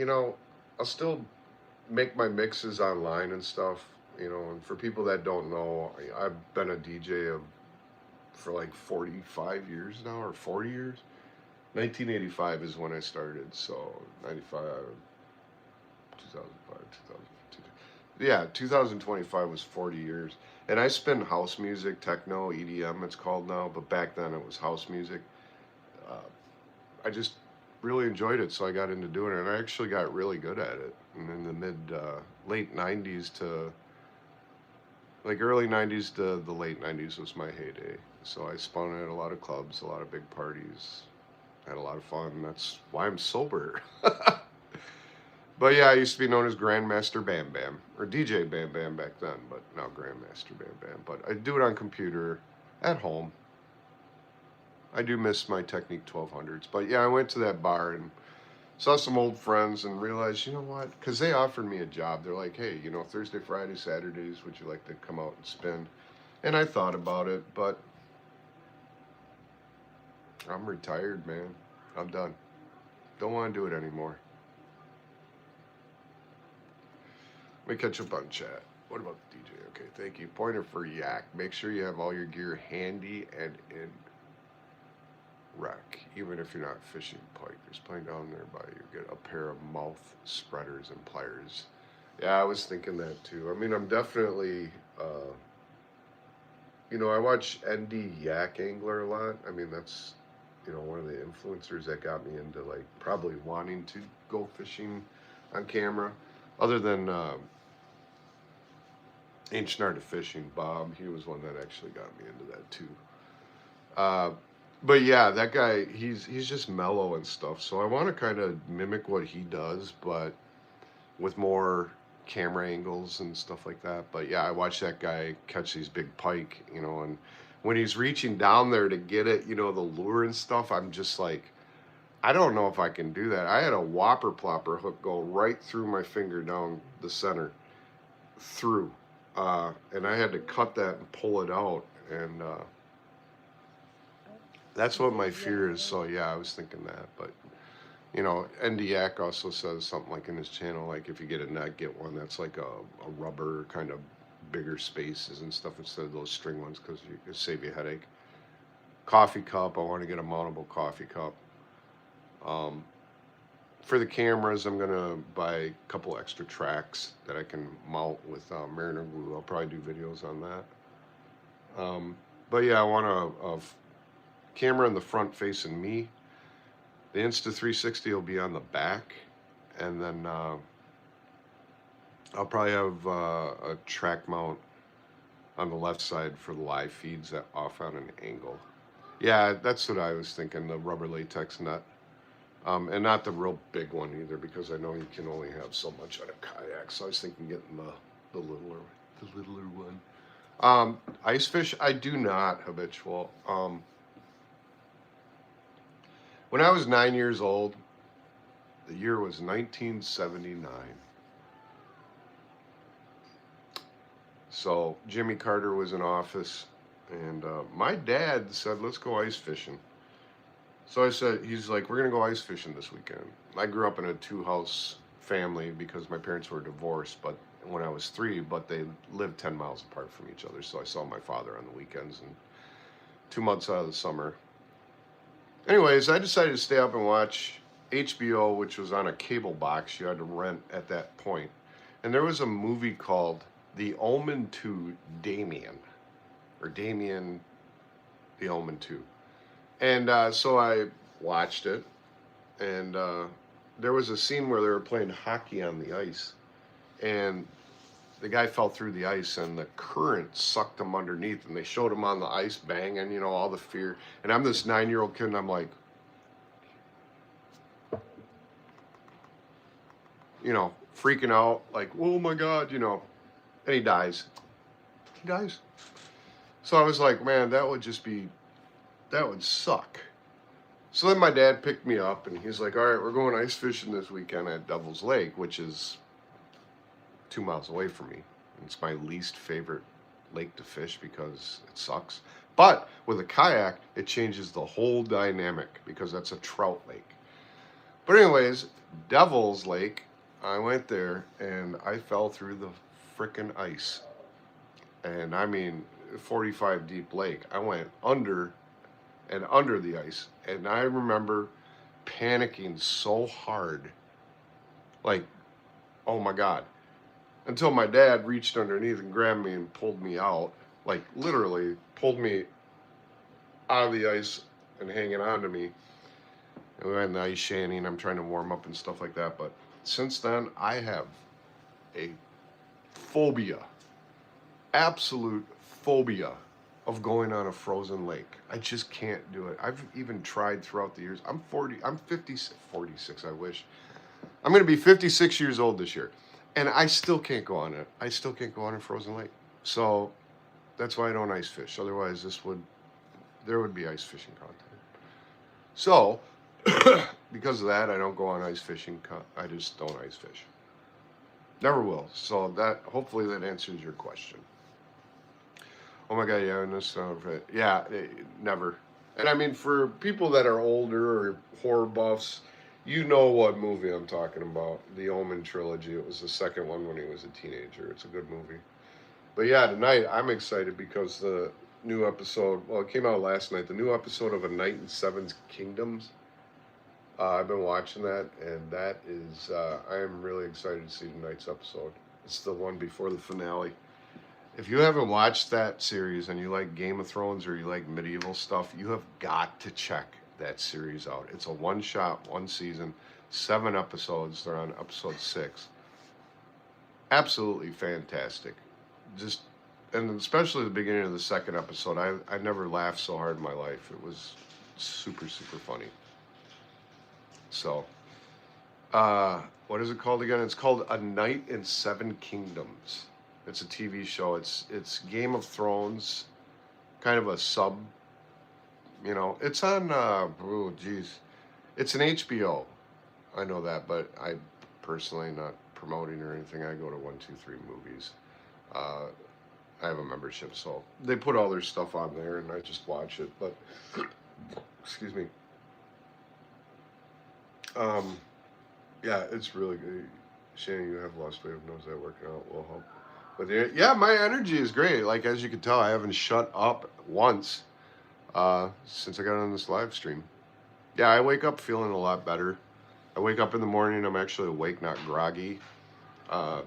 A: I'll still make my mixes online and stuff, and for people that don't know, I've been a DJ for like 45 years now, or 40 years. 1985 is when I started, so 95, 2005, 2002. Yeah, 2025 was 40 years. And I spin house music, techno, EDM it's called now, but back then it was house music. I just really enjoyed it, so I got into doing it, and I actually got really good at it. And in the late 90s to, like, early 90s to the late 90s was my heyday. So I spun at a lot of clubs, a lot of big parties, had a lot of fun. That's why I'm sober. But yeah, I used to be known as Grandmaster Bam Bam, or DJ Bam Bam back then, but now Grandmaster Bam Bam. But I do it on computer, at home. I do miss my Technique 1200s. But yeah, I went to that bar and saw some old friends and realized, you know what? Because they offered me a job. They're like, hey, you know, Thursday, Friday, Saturdays, would you like to come out and spin? And I thought about it, but I'm retired, man. I'm done. Don't want to do it anymore. Let me catch up on chat. What about the DJ? Okay, thank you. Pointer for Yak. Make sure you have all your gear handy and in rec, even if you're not fishing pike. There's playing down there by you. Get a pair of mouth spreaders and pliers. Yeah, I was thinking that too. I mean, I'm definitely, you know, I watch ND Yak Angler a lot. I mean, that's, you know, one of the influencers that got me into, like, probably wanting to go fishing on camera. Other than Ancient Art of Fishing, Bob, he was one that actually got me into that too. But yeah, that guy, he's just mellow and stuff. So I want to kind of mimic what he does, but with more camera angles and stuff like that. But yeah, I watch that guy catch these big pike, you know, and when he's reaching down there to get it, you know, the lure and stuff, I'm just like, I don't know if I can do that. I had a whopper plopper hook go right through my finger down the center, through. And I had to cut that and pull it out. And that's what my fear is. So yeah, I was thinking that. But, you know, NDAC also says something like in his channel, like if you get a net, get one that's like a rubber kind of bigger spaces and stuff instead of those string ones, because you can save you a headache. Coffee cup, I want to get a mountable coffee cup. For the cameras, I'm going to buy a couple extra tracks that I can mount with Mariner glue. I'll probably do videos on that. But yeah, I want a camera in the front facing me. The Insta360 will be on the back. And then I'll probably have a track mount on the left side for the live feeds that off on an angle. Yeah, that's what I was thinking, the rubber latex nut. And not the real big one either, because I know you can only have so much on a kayak. So I was thinking getting the littler one. Ice fish, I do not habitual. When I was 9 years old, the year was 1979. So Jimmy Carter was in office, and my dad said, let's go ice fishing. So I said, he's like, we're going to go ice fishing this weekend. I grew up in a two-house family because my parents were divorced, but when I was 3, but they lived 10 miles apart from each other. So I saw my father on the weekends and 2 months out of the summer. Anyways, I decided to stay up and watch HBO, which was on a cable box you had to rent at that point. And there was a movie called The Omen 2 Damien, or Damien The Omen 2. And so I watched it, and there was a scene where they were playing hockey on the ice, and the guy fell through the ice, and the current sucked him underneath, and they showed him on the ice banging, you know, all the fear. And I'm this 9-year-old kid, and I'm like, you know, freaking out, like, oh my God, you know, and he dies. He dies. So I was like, man, that would suck. So then my dad picked me up, and he's like, all right, we're going ice fishing this weekend at Devil's Lake, which is 2 miles away from me. It's my least favorite lake to fish because it sucks. But with a kayak, it changes the whole dynamic because that's a trout lake. But anyways, Devil's Lake, I went there, and I fell through the frickin' ice. And I mean, 45 deep lake. I went under the ice, and I remember panicking so hard, like, oh my God, until my dad reached underneath and grabbed me and pulled me out, like literally pulled me out of the ice and hanging on to me. And we had an ice shanty, and I'm trying to warm up and stuff like that. But since then, I have a phobia, absolute phobia of going on a frozen lake. I just can't do it. I've even tried throughout the years. I'm 40, I'm 50, 46, I wish. I'm going to be 56 years old this year. And I still can't go on it. I still can't go on a frozen lake. So that's why I don't ice fish. Otherwise, there would be ice fishing content. So, because of that, I don't go on ice fishing. I just don't ice fish. Never will. So hopefully that answers your question. Oh my God, yeah, and this yeah, never. And I mean, for people that are older or horror buffs, you know what movie I'm talking about. The Omen trilogy. It was the second one when he was a teenager. It's a good movie. But yeah, tonight I'm excited because the new episode, well, it came out last night, the new episode of A Night in Seven Kingdoms. I've been watching that, and that is, I am really excited to see tonight's episode. It's the one before the finale. If you haven't watched that series and you like Game of Thrones or you like medieval stuff, you have got to check that series out. It's a one-shot, one season, 7 episodes. They're on episode 6. Absolutely fantastic. Just, and especially the beginning of the second episode, I never laughed so hard in my life. It was super, super funny. So, what is it called again? It's called A Night in Seven Kingdoms. It's a TV show. It's Game of Thrones, kind of a sub. It's on. Oh, geez, it's an HBO. I know that, but I personally not promoting or anything. I go to 123 Movies. I have a membership, so they put all their stuff on there, and I just watch it. But excuse me. Yeah, it's really good. Shannon, you have lost weight. Knows that working out will help. But yeah, my energy is great. Like, as you can tell, I haven't shut up once since I got on this live stream. Yeah, I wake up feeling a lot better. I wake up in the morning, I'm actually awake, not groggy. I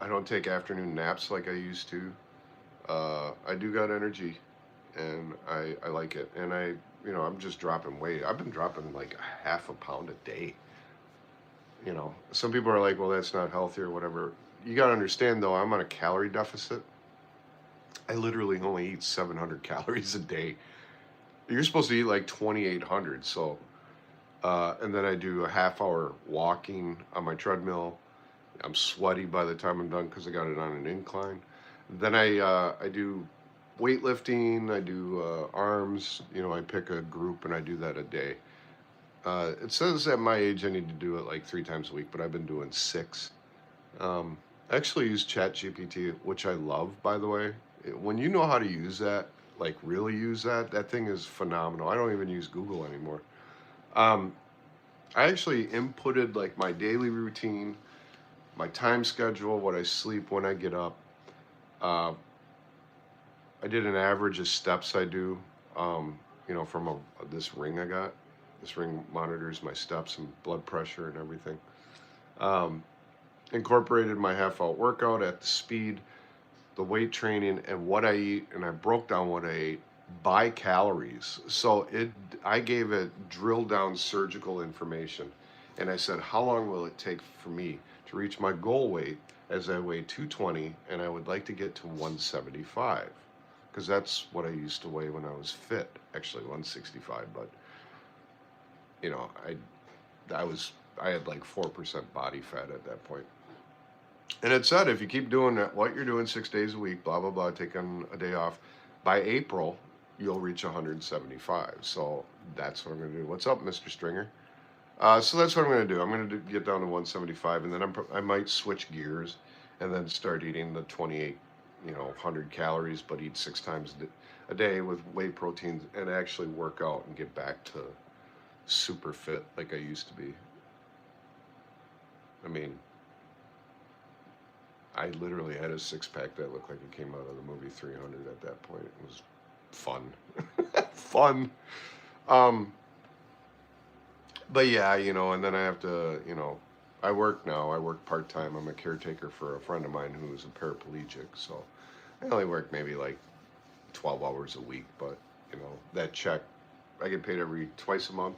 A: don't take afternoon naps like I used to. I do got energy, and I like it. And I'm just dropping weight. I've been dropping like half a pound a day. Some people are like, well, that's not healthy or whatever. You got to understand, though, I'm on a calorie deficit. I literally only eat 700 calories a day. You're supposed to eat like 2,800. So, and then I do a half-hour walking on my treadmill. I'm sweaty by the time I'm done because I got it on an incline. Then I do weightlifting. I do arms. I pick a group and I do that a day. It says at my age I need to do it like 3 times a week, but I've been doing 6. I actually use ChatGPT, which I love, by the way. When you know how to use that, like really use that thing is phenomenal. I don't even use Google anymore. I actually inputted like my daily routine, my time schedule, what I sleep, when I get up. I did an average of steps I do, from this ring I got. This ring monitors my steps and blood pressure and everything. Incorporated my half-out workout at the speed, the weight training, and what I eat, and I broke down what I ate by calories. So I gave it drilled down surgical information, and I said, how long will it take for me to reach my goal weight, as I weigh 220, and I would like to get to 175, because that's what I used to weigh when I was fit. Actually 165, but I had like 4% body fat at that point. And it said, if you keep doing what you're doing 6 days a week, blah, blah, blah, taking a day off, by April, you'll reach 175. So that's what I'm going to do. What's up, Mr. Stringer? So that's what I'm going to do. I'm going to get down to 175, and then I might switch gears and then start eating the 100 calories, but eat 6 times a day with whey proteins and actually work out and get back to super fit like I used to be. I mean, I literally had a 6-pack that looked like it came out of the movie 300 at that point. It was fun. Fun. But yeah, and then I have to, I work now. I work part-time. I'm a caretaker for a friend of mine who's a paraplegic. So I only work maybe like 12 hours a week. But, that check, I get paid twice a month.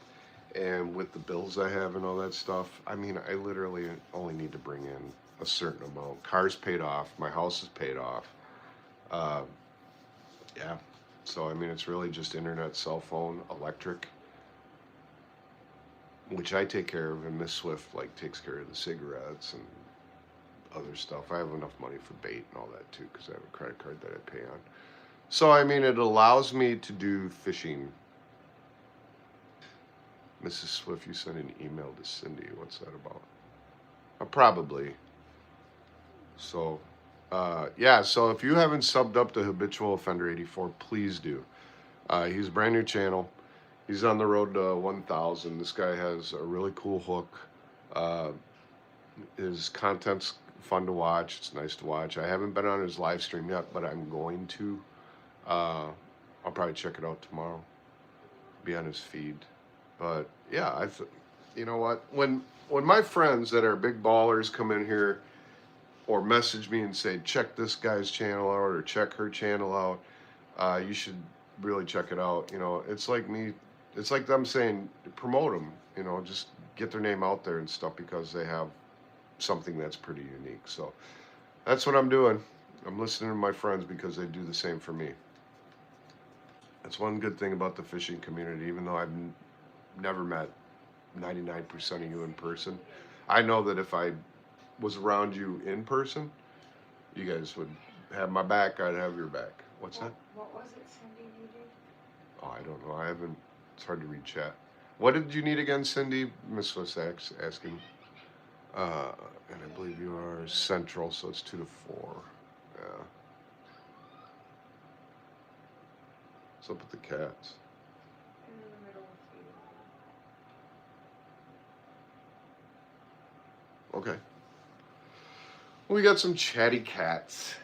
A: And with the bills I have and all that stuff, I mean, I literally only need to bring in a certain amount. Car's paid off. My house is paid off. Yeah. So, I mean, it's really just internet, cell phone, electric, which I take care of, and Miss Swift, like, takes care of the cigarettes and other stuff. I have enough money for bait and all that, too, because I have a credit card that I pay on. So, I mean, it allows me to do fishing. Mrs. Swift, you sent an email to Cindy. What's that about? Probably. So, yeah, so if you haven't subbed up to Habitual Offender 84, please do. He's a brand new channel. He's on the road to 1,000. This guy has a really cool hook. Uh, his content's fun to watch. It's nice to watch. I haven't been on his live stream yet, but I'm going to. I'll probably check it out tomorrow. Be on his feed. But yeah, you know what? When my friends that are big ballers come in here or message me and say, check this guy's channel out or check her channel out, you should really check it out. You know, it's like them saying, promote them, you know, just get their name out there and stuff because they have something that's pretty unique. So that's what I'm doing. I'm listening to my friends because they do the same for me. That's one good thing about the fishing community, even though I've never met 99% of you in person. I know that if I was around you in person, you guys would have my back, I'd have your back. What's that?
B: What was it Cindy needed?
A: Oh, I don't know. It's hard to read chat. What did you need again, Cindy? Miss was asking. And I believe you are Central, so it's 2 to 4. Yeah. What's up with the cats?
B: In the middle of feeding.
A: Okay. We got some chatty cats.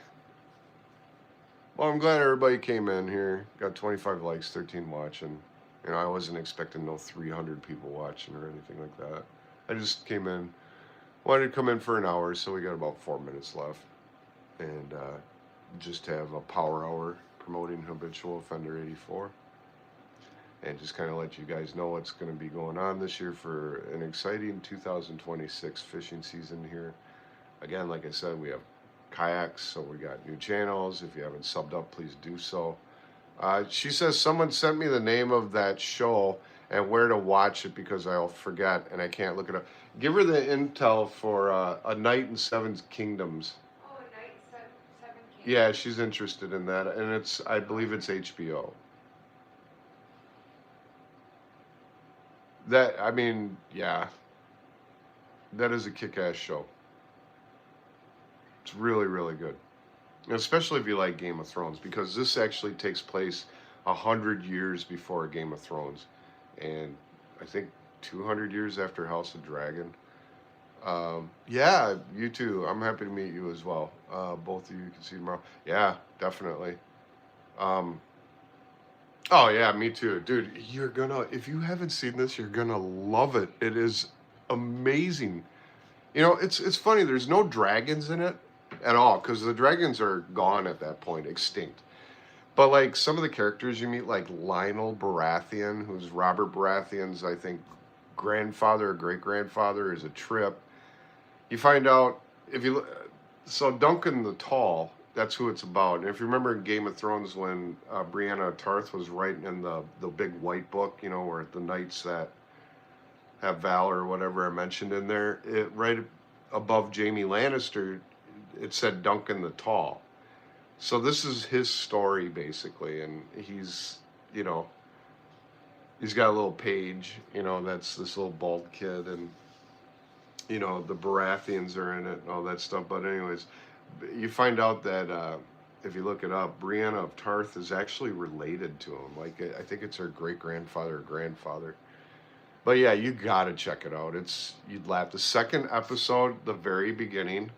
A: Well, I'm glad everybody came in here. Got 25 likes, 13 watching. You know, I wasn't expecting no 300 people watching or anything like that. I just came in, wanted to come in for an hour, so we got about 4 minutes left. And just have a power hour promoting Habitual Offender 84. And just kind of let you guys know what's going to be going on this year for an exciting 2026 fishing season here. Again, like I said, we have kayaks, so we got new channels. If you haven't subbed up, please do so. She says someone sent me the name of that show and where to watch it because I'll forget and I can't look it up. Give her the intel for A Night in Seven Kingdoms.
B: Oh, A Night in Seven Kingdoms.
A: Yeah, she's interested in that, and I believe it's HBO. I mean, yeah, that is a kick-ass show. It's really, really good. Especially if you like Game of Thrones, because this actually takes place 100 years before Game of Thrones, and I think 200 years after House of Dragon. Yeah, you too. I'm happy to meet you as well. Both of you can see tomorrow. Yeah, definitely. Oh yeah, me too, dude. If you haven't seen this, you're gonna love it. It is amazing. You know, it's funny. There's no dragons in it at all because the dragons are gone at that point, extinct. But like some of the characters you meet, like Lionel Baratheon, who's Robert Baratheon's, I think, grandfather or great grandfather, is a Trip. You find out so Duncan the Tall. That's who it's about. And if you remember in Game of Thrones when Brienne of Tarth was writing in the big white book, you know, where the knights that have valor or whatever I mentioned in there, right above Jaime Lannister, it said Duncan the Tall. So this is his story basically, and he's got a little page, that's this little bald kid, and the Baratheons are in it and all that stuff. But anyways, you find out that if you look it up, Brienne of Tarth is actually related to him. Like I think it's her great grandfather or grandfather. But yeah, you gotta check it out. You'd laugh. The second episode, the very beginning,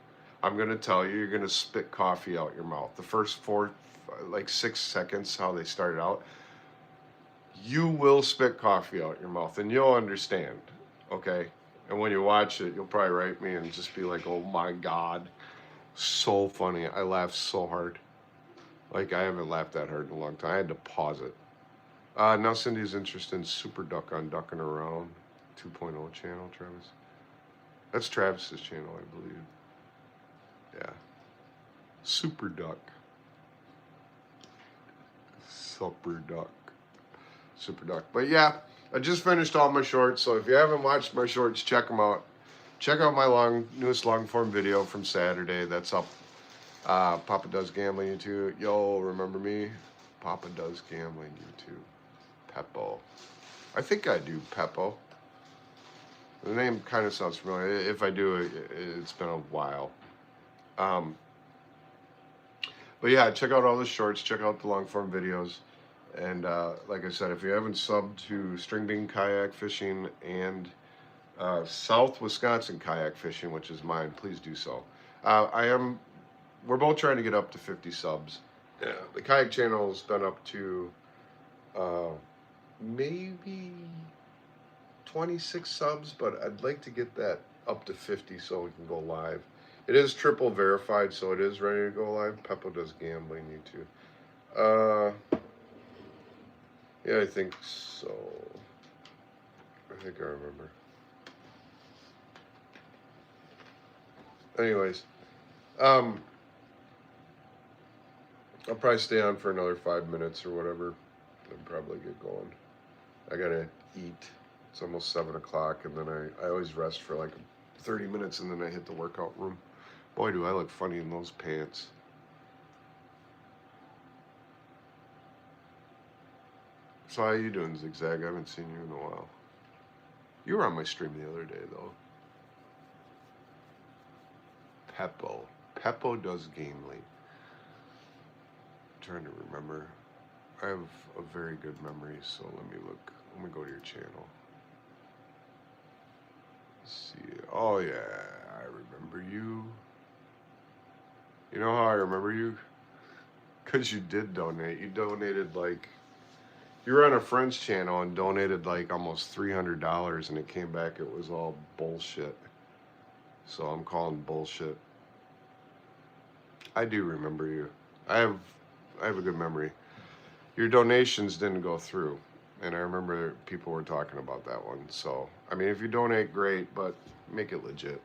A: I'm gonna tell you're gonna spit coffee out your mouth. The first 6 seconds, how they started out, you will spit coffee out your mouth, and you'll understand, okay? And when you watch it, you'll probably write me and just be like, "Oh my God, so funny!" I laughed so hard. Like I haven't laughed that hard in a long time. I had to pause it. Now Cindy's interested in Super Duck on Ducking Around 2.0 channel, Travis. That's Travis's channel, I believe. Yeah. Super Duck. Super duck. Super duck. But yeah, I just finished all my shorts, so if you haven't watched my shorts, check them out. Check out my newest long form video from Saturday. That's up. Papa Does Gambling YouTube. Yo, remember me? Papa Does Gambling YouTube. Peppo. I think I do Peppo. The name kind of sounds familiar. If I do, it's been a while. But yeah, check out all the shorts. Check out the long form videos. And like I said, if you haven't subbed to String Bean Kayak Fishing and South Wisconsin Kayak Fishing, which is mine, please do so. We're both trying to get up to 50 subs. Yeah, the kayak channel has been up to maybe 26 subs, but I'd like to get that up to 50 so we can go live. It is triple verified, so it is ready to go live. Peppo Does Gambling YouTube. Yeah, I think so. I think I remember. Anyways, I'll probably stay on for another 5 minutes or whatever, and probably get going. I gotta eat. It's almost 7 o'clock, and then I always rest for like 30 minutes, and then I hit the workout room. Boy, do I look funny in those pants. So how you doing, Zigzag? I haven't seen you in a while. You were on my stream the other day, though. Peppo Does Gambling. I'm trying to remember. I have a very good memory, so let me look. Let me go to your channel. Let's see. Oh, yeah, I remember you. You know how I remember you? Because you did donate. You donated, like... You were on a friend's channel and donated, like, almost $300, and it came back, it was all bullshit. So I'm calling bullshit. I do remember you. I have a good memory. Your donations didn't go through, and I remember people were talking about that one. So, I mean, if you donate, great, but make it legit.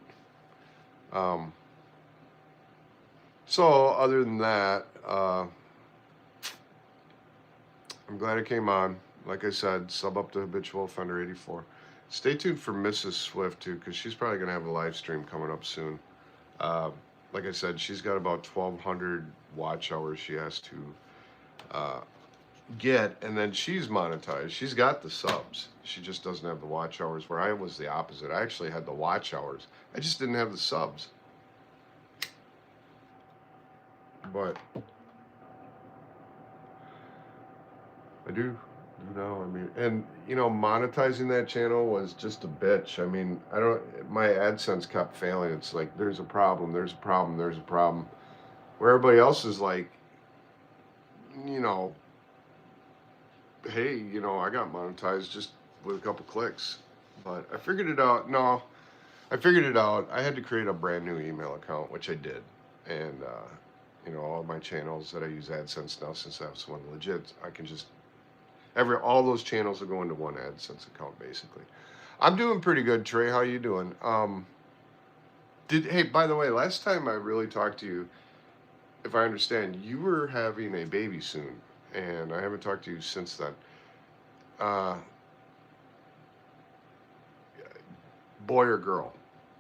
A: So, other than that, I'm glad I came on. Like I said, sub up to Habitual Offender 84. Stay tuned for Mrs. Swift, too, because she's probably going to have a live stream coming up soon. Like I said, she's got about 1,200 watch hours she has to get, and then she's monetized. She's got the subs. She just doesn't have the watch hours, where I was the opposite. I actually had the watch hours. I just didn't have the subs. But I do now. I mean, and you know, monetizing that channel was just a bitch. I mean, my AdSense kept failing. It's like, there's a problem, there's a problem, there's a problem. Where everybody else is like, you know, hey, you know, I got monetized just with a couple clicks. But I figured it out. No, I figured it out. I had to create a brand new email account, which I did. And, you know, all my channels that I use AdSense now, since that's one legit, I can just, all those channels will go into one AdSense account, basically. I'm doing pretty good, Trey. How you doing? Hey, by the way, last time I really talked to you, if I understand, you were having a baby soon, and I haven't talked to you since then. Boy or girl?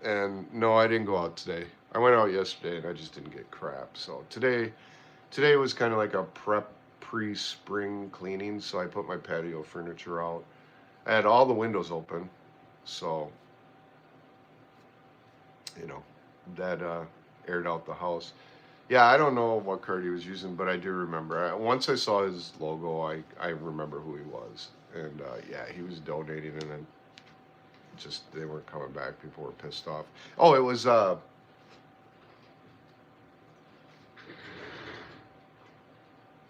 A: And no, I didn't go out today. I went out yesterday, and I just didn't get crap. So today was kind of like a pre-spring cleaning, so I put my patio furniture out. I had all the windows open, so, you know, that aired out the house. Yeah, I don't know what card he was using, but I do remember. Once I saw his logo, I remember who he was. And, yeah, he was donating, and then just, they weren't coming back. People were pissed off. Oh, it was, oh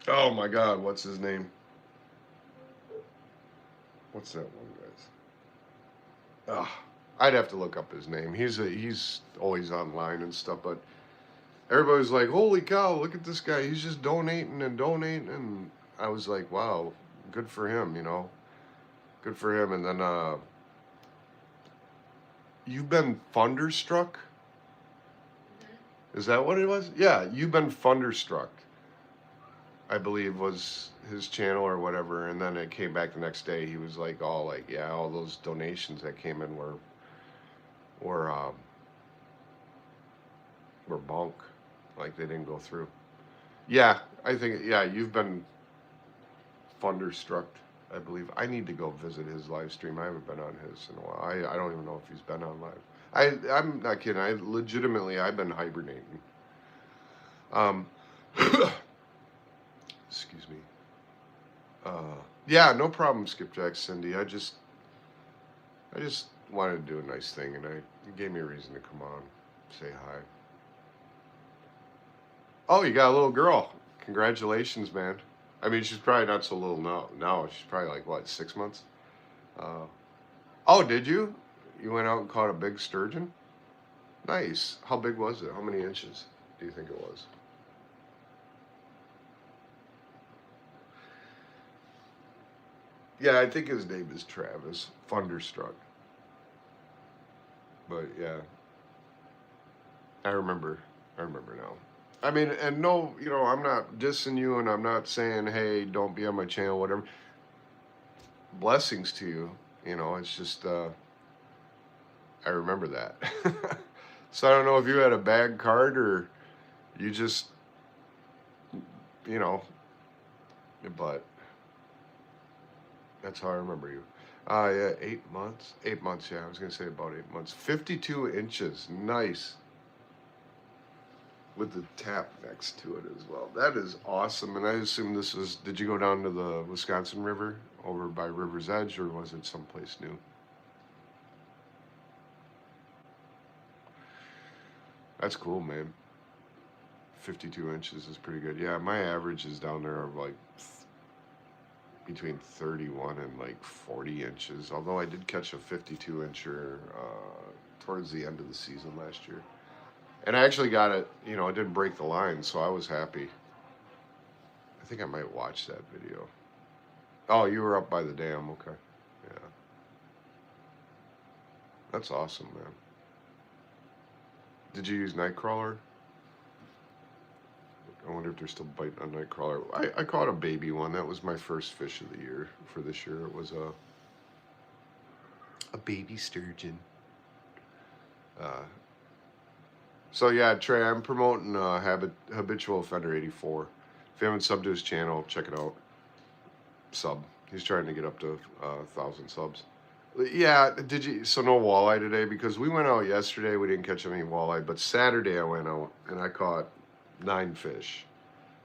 A: my God, what's his name? What's that one guy's? I'd have to look up his name. He's always online and stuff, but everybody's like, holy cow, look at this guy. He's just donating and donating. And I was like, wow, good for him, you know. Good for him. And then, you've been thunderstruck? Is that what it was? Yeah, you've been thunderstruck. I believe was his channel or whatever, and then it came back the next day. He was like, all like, yeah, all those donations that came in were bunk, like they didn't go through. Yeah, I think yeah, you've been thunderstruck. I believe I need to go visit his live stream. I haven't been on his in a while. I don't even know if he's been on live. I'm not kidding. I've been hibernating. Um, excuse me. Yeah, no problem, Skipjack Cindy. I just wanted to do a nice thing, and it gave me a reason to come on, say hi. Oh, you got a little girl. Congratulations, man. I mean, she's probably not so little now. Now she's probably like what, 6 months? Oh, did you? You went out and caught a big sturgeon? Nice. How big was it? How many inches do you think it was? Yeah, I think his name is Travis. Thunderstruck. But yeah, I remember now. I mean, and no, I'm not dissing you, and I'm not saying, hey, don't be on my channel, whatever. Blessings to you. It's just, I remember that. So I don't know if you had a bad card or you just, but that's how I remember you. Yeah, 8 months. 8 months, yeah, I was going to say about 8 months. 52 inches. Nice. With the tap next to it as well. That is awesome. And I assume did you go down to the Wisconsin River over by River's Edge, or was it someplace new? That's cool, man. 52 inches is pretty good. Yeah, my average is down there of like between 31 and like 40 inches. Although I did catch a 52 incher towards the end of the season last year. And I actually got it, it didn't break the line, so I was happy. I think I might watch that video. Oh, you were up by the dam, okay. Yeah. That's awesome, man. Did you use Nightcrawler? I wonder if they're still biting on Nightcrawler. I caught a baby one. That was my first fish of the year for this year. It was a baby sturgeon. So yeah, Trey, I'm promoting Habitual Offender 84. If you haven't subbed to his channel, check it out. Sub. He's trying to get up to 1,000 subs. Yeah, so no walleye today, because we went out yesterday, we didn't catch any walleye, but Saturday I went out and I caught 9 fish.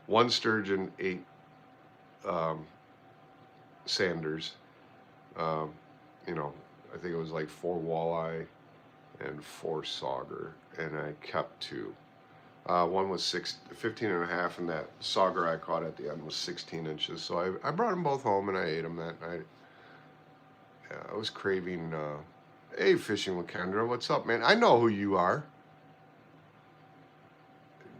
A: 1 sturgeon, 8 sanders. I think it was like 4 walleye and 4 sauger, and I kept 2. One was 15 and a half, and that sauger I caught at the end was 16 inches. So I brought them both home and I ate them that night. Yeah, I was craving, hey, Fishing with Kendra, what's up, man? I know who you are.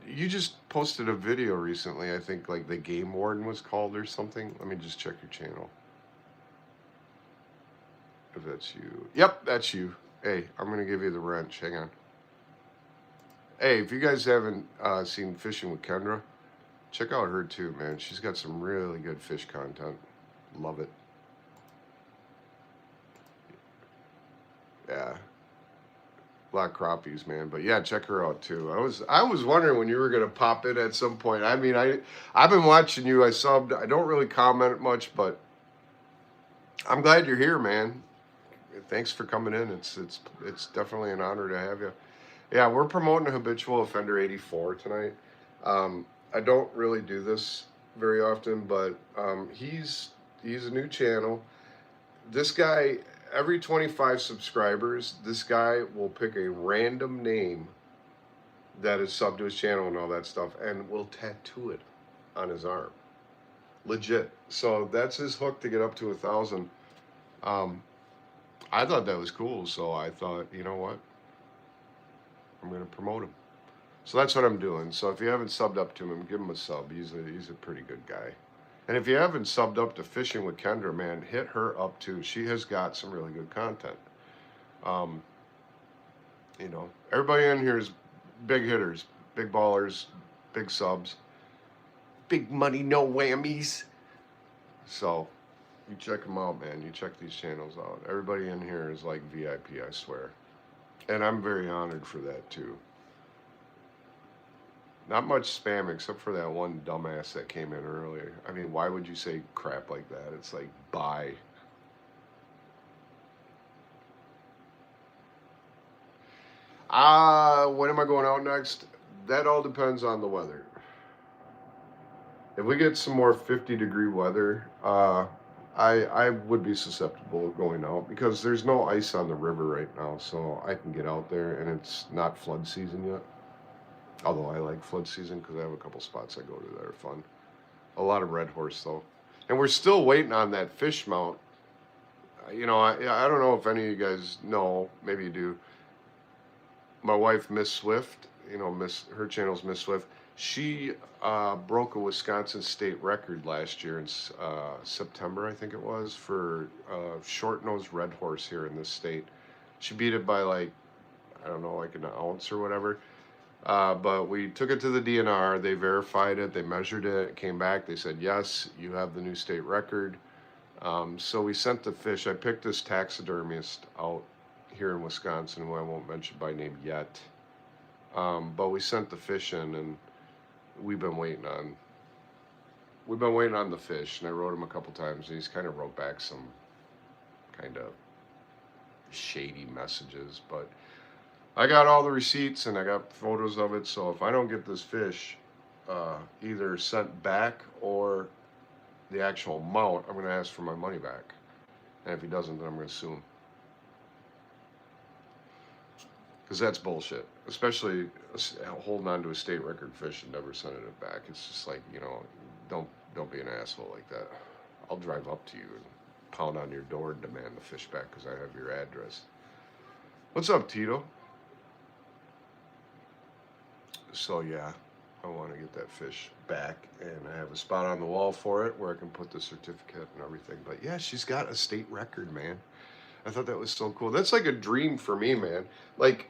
A: You just posted a video recently, I think, like the Game Warden was called or something. Let me just check your channel. If that's you. Yep, that's you. Hey, I'm going to give you the wrench. Hang on. Hey, if you guys haven't seen Fishing with Kendra, check out her too, man. She's got some really good fish content. Love it. Yeah. A lot of crappies, man. But yeah, check her out too. I was wondering when you were gonna pop in at some point. I mean, I've been watching you. I subbed. I don't really comment much, but I'm glad you're here, man. Thanks for coming in. It's definitely an honor to have you. Yeah, we're promoting Habitual Offender 84 tonight. I don't really do this very often, but he's a new channel. This guy, every 25 subscribers, this guy will pick a random name that is subbed to his channel and all that stuff, and will tattoo it on his arm. Legit. So that's his hook to get up to 1,000. I thought that was cool, so I thought, you know what? I'm going to promote him. So that's what I'm doing. So if you haven't subbed up to him, give him a sub. He's a pretty good guy. And if you haven't subbed up to Fishing with Kendra, man, hit her up too. She has got some really good content. Everybody in here is big hitters, big ballers, big subs. Big money, no whammies. So, you check them out, man. You check these channels out. Everybody in here is like VIP, I swear. And I'm very honored for that, too. Not much spam except for that one dumbass that came in earlier. I mean, why would you say crap like that? It's like, bye. When am I going out next? That all depends on the weather. If we get some more 50-degree weather, I would be susceptible of going out because there's no ice on the river right now, so I can get out there, and it's not flood season yet. Although I like flood season because I have a couple spots I go to that are fun. A lot of red horse though, and we're still waiting on that fish mount. You know, I don't know if any of you guys know. Maybe you do. My wife, Miss Swift. You know, her channel's Miss Swift. She broke a Wisconsin state record last year in September, I think it was, for short-nosed red horse here in this state. She beat it by like, I don't know, like an ounce or whatever. But we took it to the DNR. They verified it. They measured it. It came back. They said, yes, you have the new state record. So we sent the fish. I picked this taxidermist out here in Wisconsin, who I won't mention by name yet. But we sent the fish in, and we've been waiting on the fish. And I wrote him a couple times, and he's kind of wrote back some kind of shady messages. But I got all the receipts, and I got photos of it. So if I don't get this fish either sent back or the actual amount, I'm going to ask for my money back. And if he doesn't, then I'm going to sue him. Because that's bullshit. Especially holding on to a state record fish and never sending it back. It's just like, you know, don't be an asshole like that. I'll drive up to you and pound on your door and demand the fish back because I have your address. What's up, Tito? So yeah, I want to get that fish back, and I have a spot on the wall for it where I can put the certificate and everything. But yeah, she's got a state record, man. I thought that was so cool. That's like a dream for me, man. Like,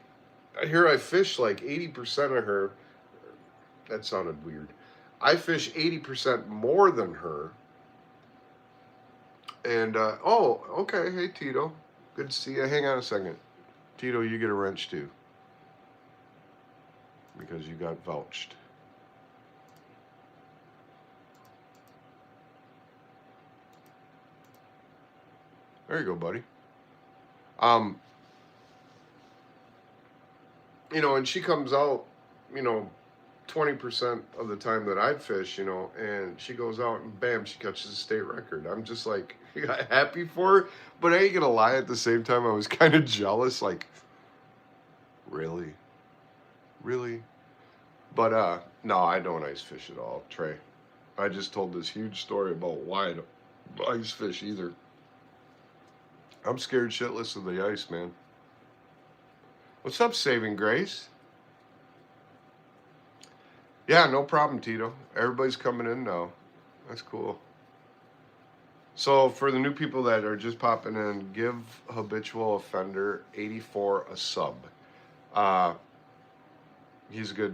A: here I fish like 80% of her. That sounded weird. I fish 80% more than her. And, oh, okay. Hey, Tito. Good to see you. Hang on a second. Tito, you get a wrench too. Because you got vouched. There you go, buddy. You know, and she comes out, you know, 20% of the time that I fish, you know, and she goes out and bam, she catches a state record. I'm just like happy for her, but I ain't gonna lie, at the same time I was kind of jealous, like, really? But no, I don't ice fish at all, Trey. I just told this huge story about why I don't ice fish either. I'm scared shitless of the ice, man. What's up, Saving Grace? Yeah, no problem, Tito. Everybody's coming in now. That's cool. So for the new people that are just popping in, give Habitual Offender 84 a sub. He's got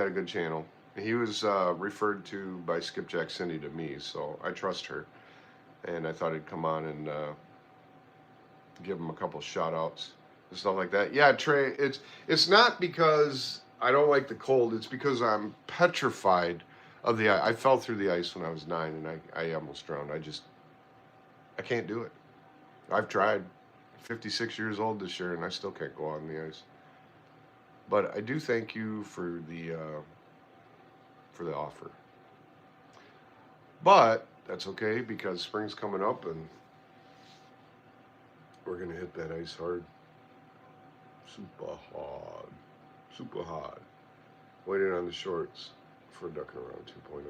A: a good channel. He was referred to by Skipjack Cindy to me, so I trust her. And I thought he'd come on and give him a couple shout outs and stuff like that. Yeah, Trey, it's not because I don't like the cold, it's because I'm petrified of the ice. I fell through the ice when I was 9 and I almost drowned. I can't do it. I've tried. 56 years old this year and I still can't go on the ice. But I do thank you for the offer. But that's okay because spring's coming up and we're gonna hit that ice hard. Super hard. Waiting on the shorts for Ducking Around 2.0.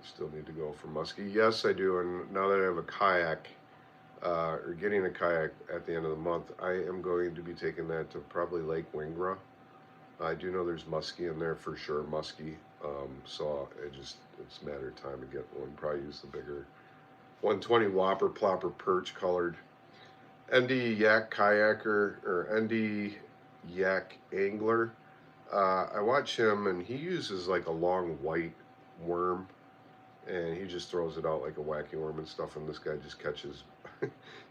A: Still need to go for muskie. Yes, I do. And now that I have a kayak, or getting a kayak at the end of the month, I am going to be taking that to probably Lake Wingra. I do know there's muskie in there for sure, muskie. So it's a matter of time to get one. Probably use the bigger 120 Whopper Plopper Perch colored ND Yak Kayaker or ND Yak Angler. I watch him, and he uses like a long white worm, and he just throws it out like a wacky worm and stuff, and this guy just catches.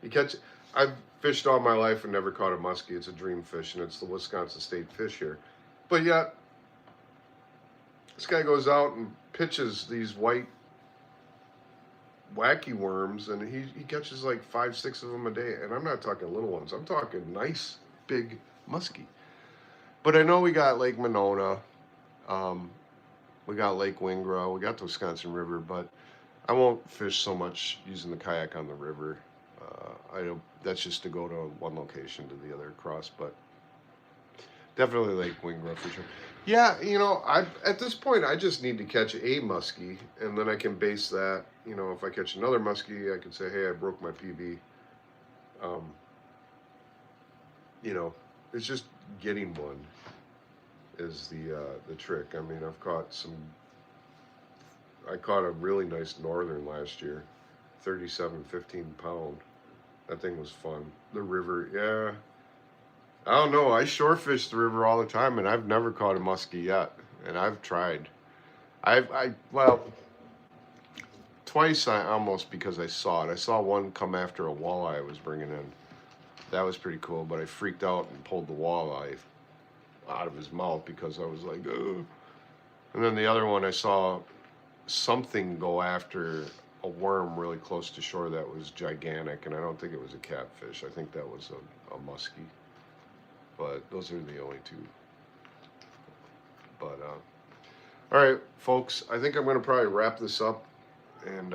A: He catch. I've fished all my life and never caught a muskie. It's a dream fish, and it's the Wisconsin state fish here. But yet, this guy goes out and pitches these white wacky worms, and he catches like 5, 6 of them a day. And I'm not talking little ones. I'm talking nice, big muskie. But I know we got Lake Monona, we got Lake Wingra, we got the Wisconsin River, but I won't fish so much using the kayak on the river. I don't, that's just to go to one location to the other across, but definitely Lake Wingra for sure. Yeah, you know, at this point I just need to catch a muskie, and then I can base that. You know, if I catch another muskie, I can say, hey, I broke my PB. You know, it's just getting one is the trick. I mean, I caught a really nice northern last year, 37, 15 pound. That thing was fun. The river, yeah. I don't know. I shore fish the river all the time, and I've never caught a muskie yet. And I've tried. Well, twice almost because I saw it. I saw one come after a walleye I was bringing in. That was pretty cool, but I freaked out and pulled the walleye out of his mouth because I was like, ugh. And then the other one, I saw something go after a worm really close to shore that was gigantic, and I don't think it was a catfish. I think that was a muskie. But those are the only two. But, all right, folks, I think I'm going to probably wrap this up and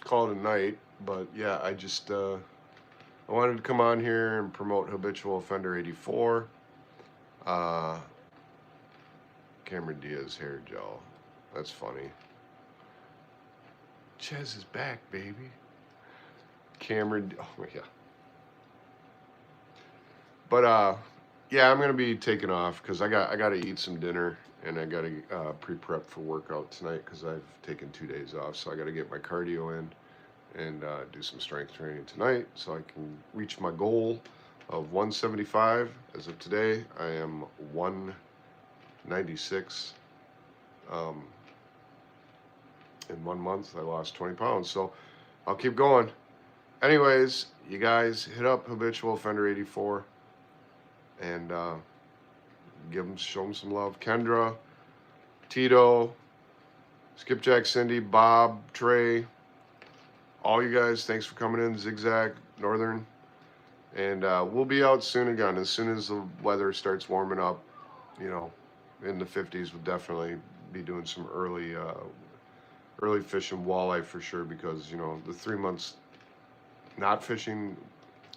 A: call it a night. But, yeah, I wanted to come on here and promote Habitual Offender 84. Cameron Diaz hair gel. That's funny. Chez is back, baby. Cameron, oh yeah. But yeah, I'm gonna be taking off because I gotta eat some dinner, and I gotta pre-prep for workout tonight because I've taken 2 days off. So I gotta get my cardio in and do some strength training tonight so I can reach my goal of 175. As of today, I am 196. In 1 month, I lost 20 pounds, so I'll keep going. Anyways, you guys hit up Habitual Offender 84 and show them some love. Kendra, Tito, Skipjack, Cindy, Bob, Trey, all you guys, thanks for coming in. Zigzag, Northern, and we'll be out soon again. As soon as the weather starts warming up, you know, in the 50s, we'll definitely be doing some early fishing walleye for sure, because you know the 3 months not fishing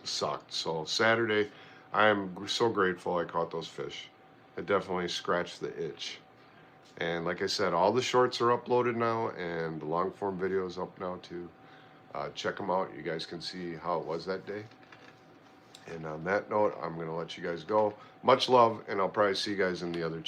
A: sucked. So Saturday, I am so grateful I caught those fish. It definitely scratched the itch. And like I said, all the shorts are uploaded now, and the long form video is up now too. Check them out. You guys can see how it was that day. And on that note, I'm gonna let you guys go. Much love, and I'll probably see you guys in the other channel.